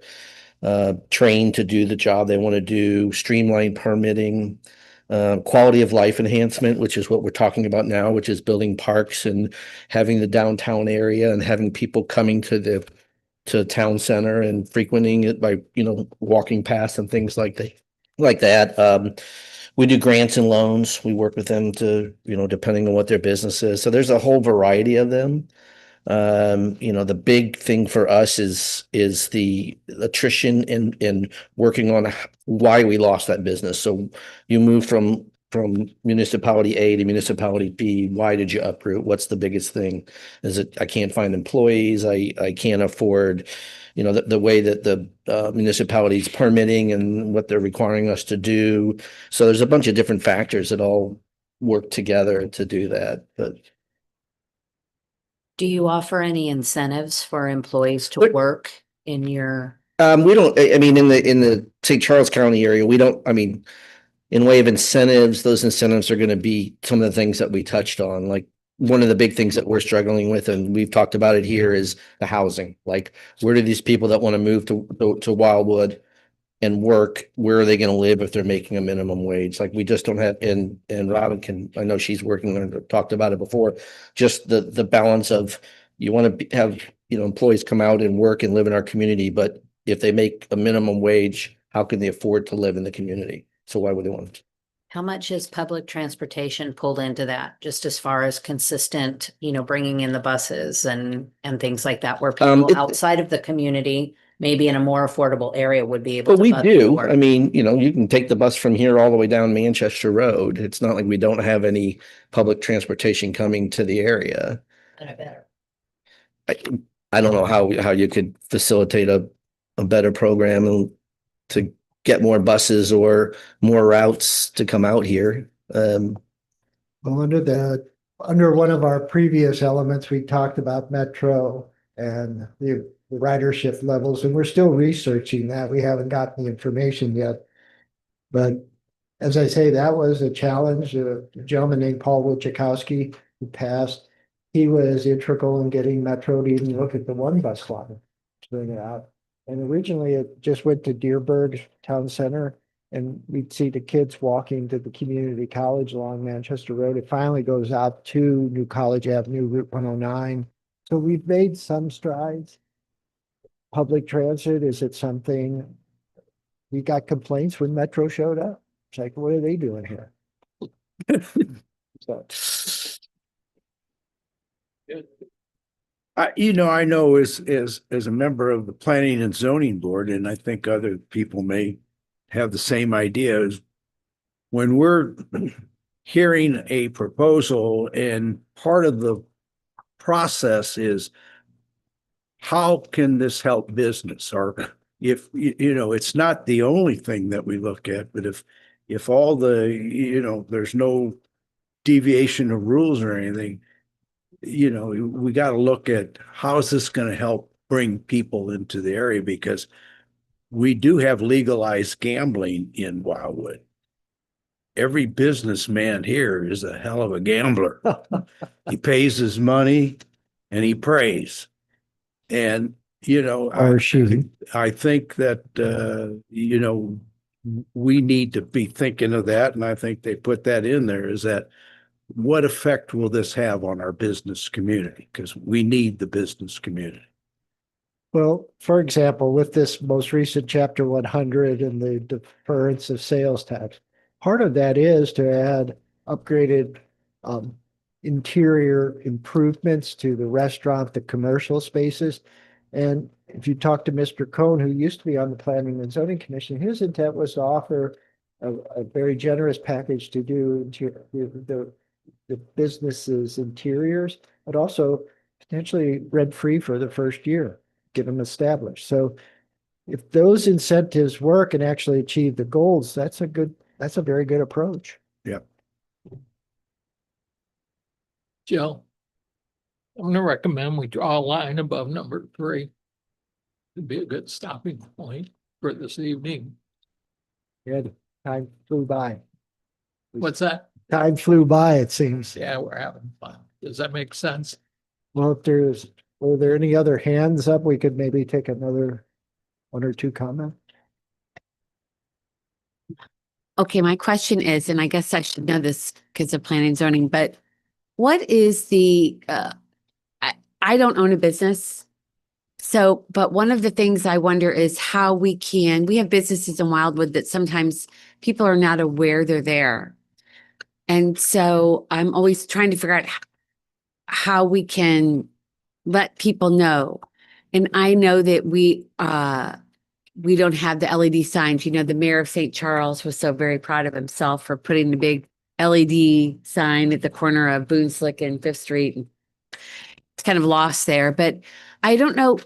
trained to do the job they want to do, streamline permitting, quality of life enhancement, which is what we're talking about now, which is building parks and having the downtown area and having people coming to town center and frequenting it by, walking past and things like that. We do grants and loans. We work with them to, depending on what their business is. So there's a whole variety of them. The big thing for us is the attrition and working on why we lost that business. So you move from municipality A to municipality B. Why did you uproot? What's the biggest thing? Is it I can't find employees? I can't afford, the way that the municipality's permitting and what they're requiring us to do. So there's a bunch of different factors that all work together to do that. But Do you offer any incentives for employees to work in your? we don't, I mean, in the St. Charles County area, we don't, I mean, in way of incentives, those incentives are going to be some of the things that we touched on. Like one of the big things that we're struggling with, and we've talked about it here, is the housing. Like, where do these people that want to move to Wildwood and work, where are they going to live if they're making a minimum wage? Like, we just don't have, and Robin I know she's working on, talked about it before, just the balance of, you want to have, employees come out and work and live in our community, but if they make a minimum wage, how can they afford to live in the community? So why would they want to? How much is public transportation pulled into that, just as far as consistent, bringing in the buses and things like that, where people outside of the community, maybe in a more affordable area, would be able to? But we do. work? I mean, you can take the bus from here all the way down Manchester Road. It's not like we don't have any public transportation coming to the area. I don't know how you could facilitate a better program to get more buses or more routes to come out here. Well, under one of our previous elements, we talked about Metro and the ridership levels, and we're still researching that. We haven't gotten the information yet. But as I say, that was a challenge. A gentleman named Paul Wojciechowski, who passed, he was integral in getting Metro to even look at the one bus line to bring it out. And originally it just went to Deerberg Town Center, and we'd see the kids walking to the community college along Manchester Road. It finally goes out to New College Avenue, Route 109. So we've made some strides. Public transit, is it something? We got complaints when Metro showed up. It's like, what are they doing here? So. I know as a member of the Planning and Zoning Board, and I think other people may have the same ideas, when we're hearing a proposal and part of the process is, how can this help business? Or if, it's not the only thing that we look at, but if all the, there's no deviation of rules or anything, we got to look at how is this going to help bring people into the area, because we do have legalized gambling in Wildwood. Every businessman here is a hell of a gambler. He pays his money and he prays. And, Or she. I think that, we need to be thinking of that. And I think they put that in there, is that what effect will this have on our business community? Because we need the business community. Well, for example, with this most recent Chapter 100 and the deference of sales tax, part of that is to add upgraded interior improvements to the restaurant, the commercial spaces. And if you talk to Mr. Cohn, who used to be on the Planning and Zoning Commission, his intent was to offer a very generous package to do the business's interiors, but also potentially rent-free for the first year, get them established. So if those incentives work and actually achieve the goals, that's a very good approach. Yeah. Jill, I'm going to recommend we draw a line above number 3. It'd be a good stopping point for this evening. Yeah, time flew by. What's that? Time flew by, it seems. Yeah, we're having fun. Does that make sense? Well, were there any other hands up? We could maybe take another 1 or 2 comments. Okay, my question is, and I guess I should know this because of planning and zoning, but what is I don't own a business. So, but one of the things I wonder is how we have businesses in Wildwood that sometimes people are not aware they're there. And so I'm always trying to figure out how we can let people know. And I know that we don't have the LED signs. The mayor of St. Charles was so very proud of himself for putting the big LED sign at the corner of Boone Slick and 5th Street. It's kind of lost there, but I don't know,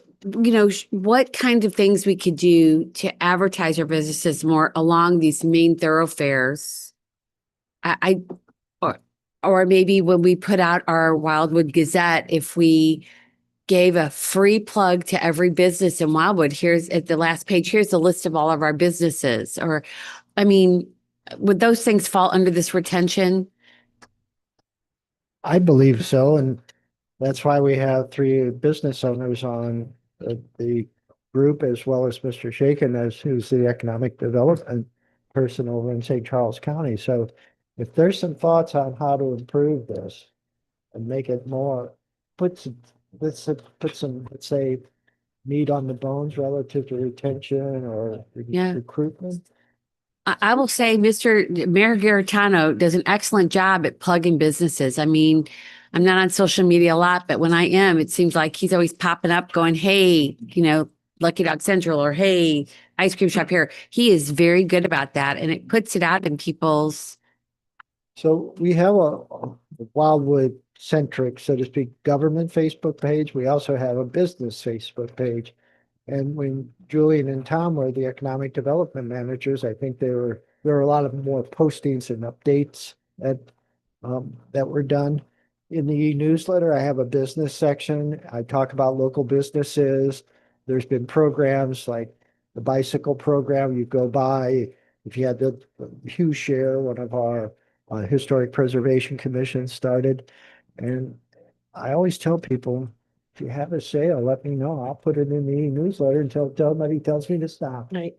what kind of things we could do to advertise our businesses more along these main thoroughfares. Or maybe when we put out our Wildwood Gazette, if we gave a free plug to every business in Wildwood, here's at the last page, here's the list of all of our businesses. Or, would those things fall under this retention? I believe so. And that's why we have 3 business owners on the group, as well as Mr. Shaken, who's the economic development person over in St. Charles County. So if there's some thoughts on how to improve this and make it more, let's say, meat on the bones relative to retention or recruitment. I will say Mr. Mayor Garitano does an excellent job at plugging businesses. I'm not on social media a lot, but when I am, it seems like he's always popping up going, hey, Lucky Dog Central, or hey, ice cream shop here. He is very good about that, and it puts it out in people's. So we have a Wildwood centric, so to speak, government Facebook page. We also have a business Facebook page. And when Julian and Tom were the economic development managers, I think there were a lot of more postings and updates that were done. In the e-newsletter, I have a business section. I talk about local businesses. There's been programs like the bicycle program. You go by, if you had the Hugh Share, one of our Historic Preservation Commission started. And I always tell people, if you have a sale, let me know. I'll put it in the e-newsletter until somebody tells me to stop. Right.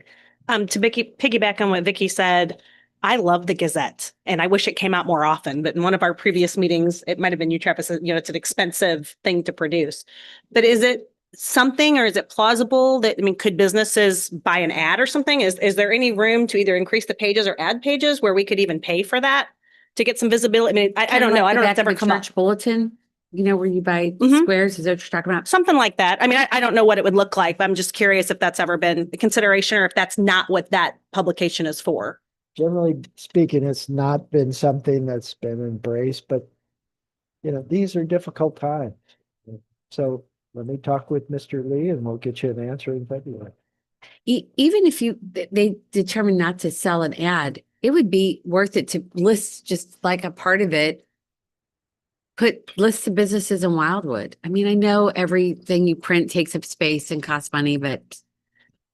To piggyback on what Vicky said, I love the Gazette and I wish it came out more often. But in one of our previous meetings, it might have been you, Travis, it's an expensive thing to produce. But is it something, or is it plausible that, could businesses buy an ad or something? Is there any room to either increase the pages or add pages where we could even pay for that to get some visibility? I don't know. I don't know if it's ever come up. Bulletin, where you buy squares, is that what you're talking about? Something like that. I don't know what it would look like, but I'm just curious if that's ever been a consideration or if that's not what that publication is for. Generally speaking, it's not been something that's been embraced, but these are difficult times. So let me talk with Mr. Lee and we'll get you an answer in February. Even if they determine not to sell an ad, it would be worth it to list just like a part of it. List the businesses in Wildwood. I mean, I know everything you print takes up space and costs money, but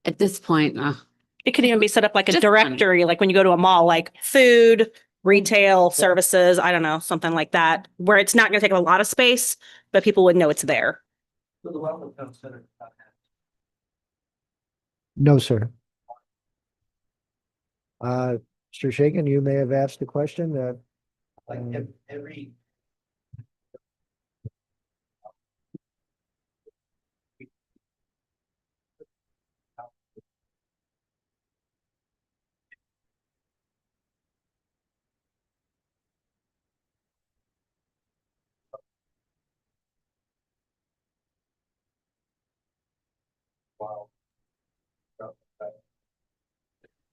at this point, It could even be set up like a Just directory, like when you go to a mall, like food, retail, services, I don't know, something like that, where it's not going to take a lot of space, but people would know it's there. No, sir. Mr. Shaken, you may have asked a question that. Every.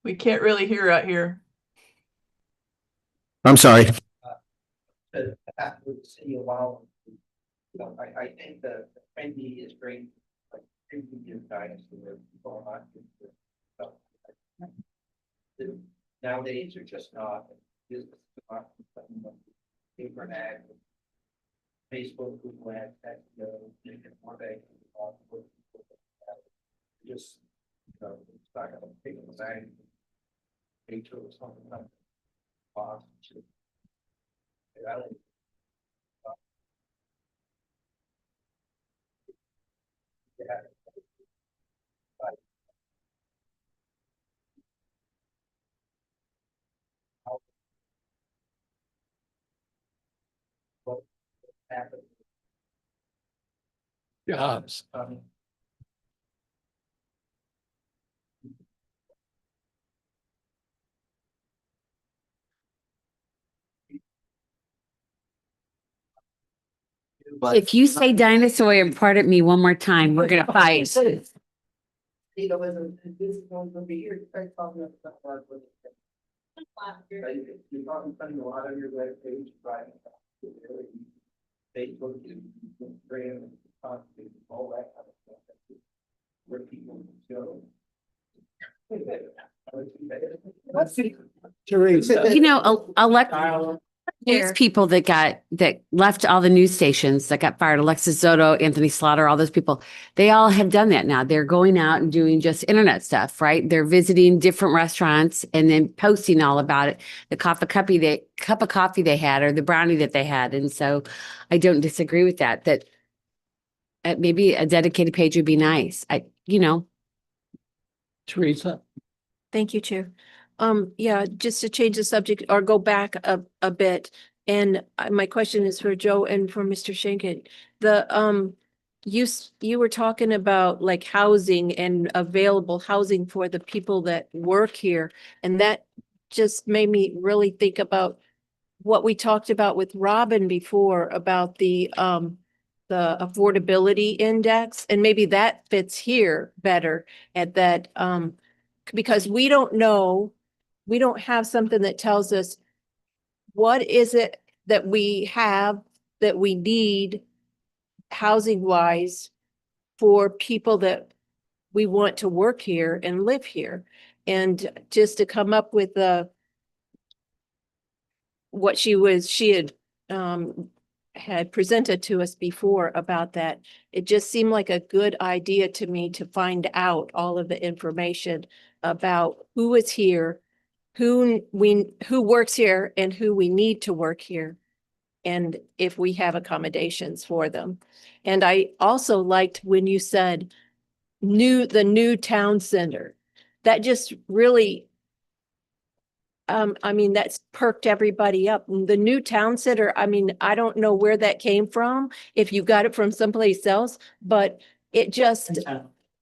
We can't really hear out here. I'm sorry. That would see a while. I think the trendy is great, like previous dynasty where people are not. Nowadays are just not. Business is not paper and ad. Facebook, Google Ads, more they just it's not gonna take a bang. Page or something like that. Jobs. if you say dinosaur and part at me one more time, we're gonna fight. You know, this is going to be here, you're talking spending a lot of your web page, right? Facebook, Instagram, all that kind of stuff. Where people go. You know, news people that left all the news stations that got fired, Alexis Soto, Anthony Slaughter, all those people, they all have done that now. They're going out and doing just internet stuff, right? They're visiting different restaurants and then posting all about it, the cup of coffee they had or the brownie that they had. And so I don't disagree with that maybe a dedicated page would be nice. Teresa. Thank you, Chair. Yeah, just to change the subject or go back a bit. And my question is for Joe and for Mr. Schenken. You were talking about like housing and available housing for the people that work here. And that just made me really think about what we talked about with Robin before about the affordability index. And maybe that fits here better at that, because we don't know, we don't have something that tells us what is it that we have that we need housing wise for people that we want to work here and live here. And just to come up with what she had presented to us before about that. It just seemed like a good idea to me to find out all of the information about who is here, who works here and who we need to work here. And if we have accommodations for them. And I also liked when you said the new town center. That just really I mean, that's perked everybody up. The new town center, I mean, I don't know where that came from, if you got it from someplace else, but it just,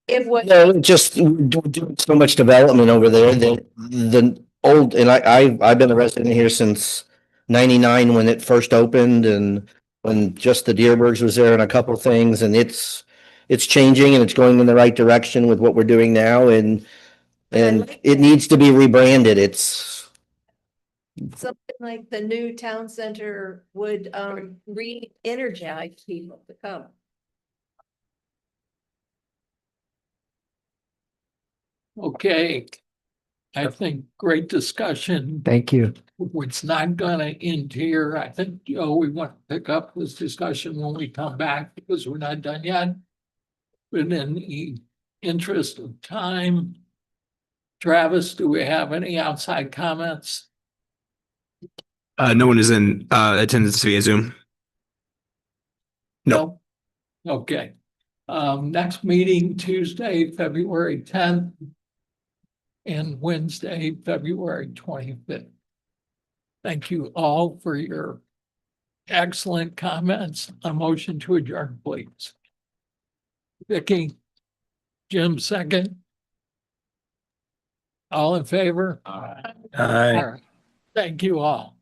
it was. No, just doing so much development over there. The old, and I've been a resident here since 99 when it first opened and when just the Deerbergs was there and a couple of things, and it's changing and it's going in the right direction with what we're doing now, and it needs to be rebranded. It's Something like the new town center would re-energize people to come. Okay. I think great discussion. Thank you. It's not gonna end here. I think, Joe, we want to pick up this discussion when we come back because we're not done yet. But in the interest of time, Travis, do we have any outside comments? No one is in attendance via Zoom. No. No? Okay. Next meeting Tuesday, February 10th and Wednesday, February 25th. Thank you all for your excellent comments. A motion to adjourn, please. Vicky, Jim, second. All in favor? Aye. All right. Thank you all.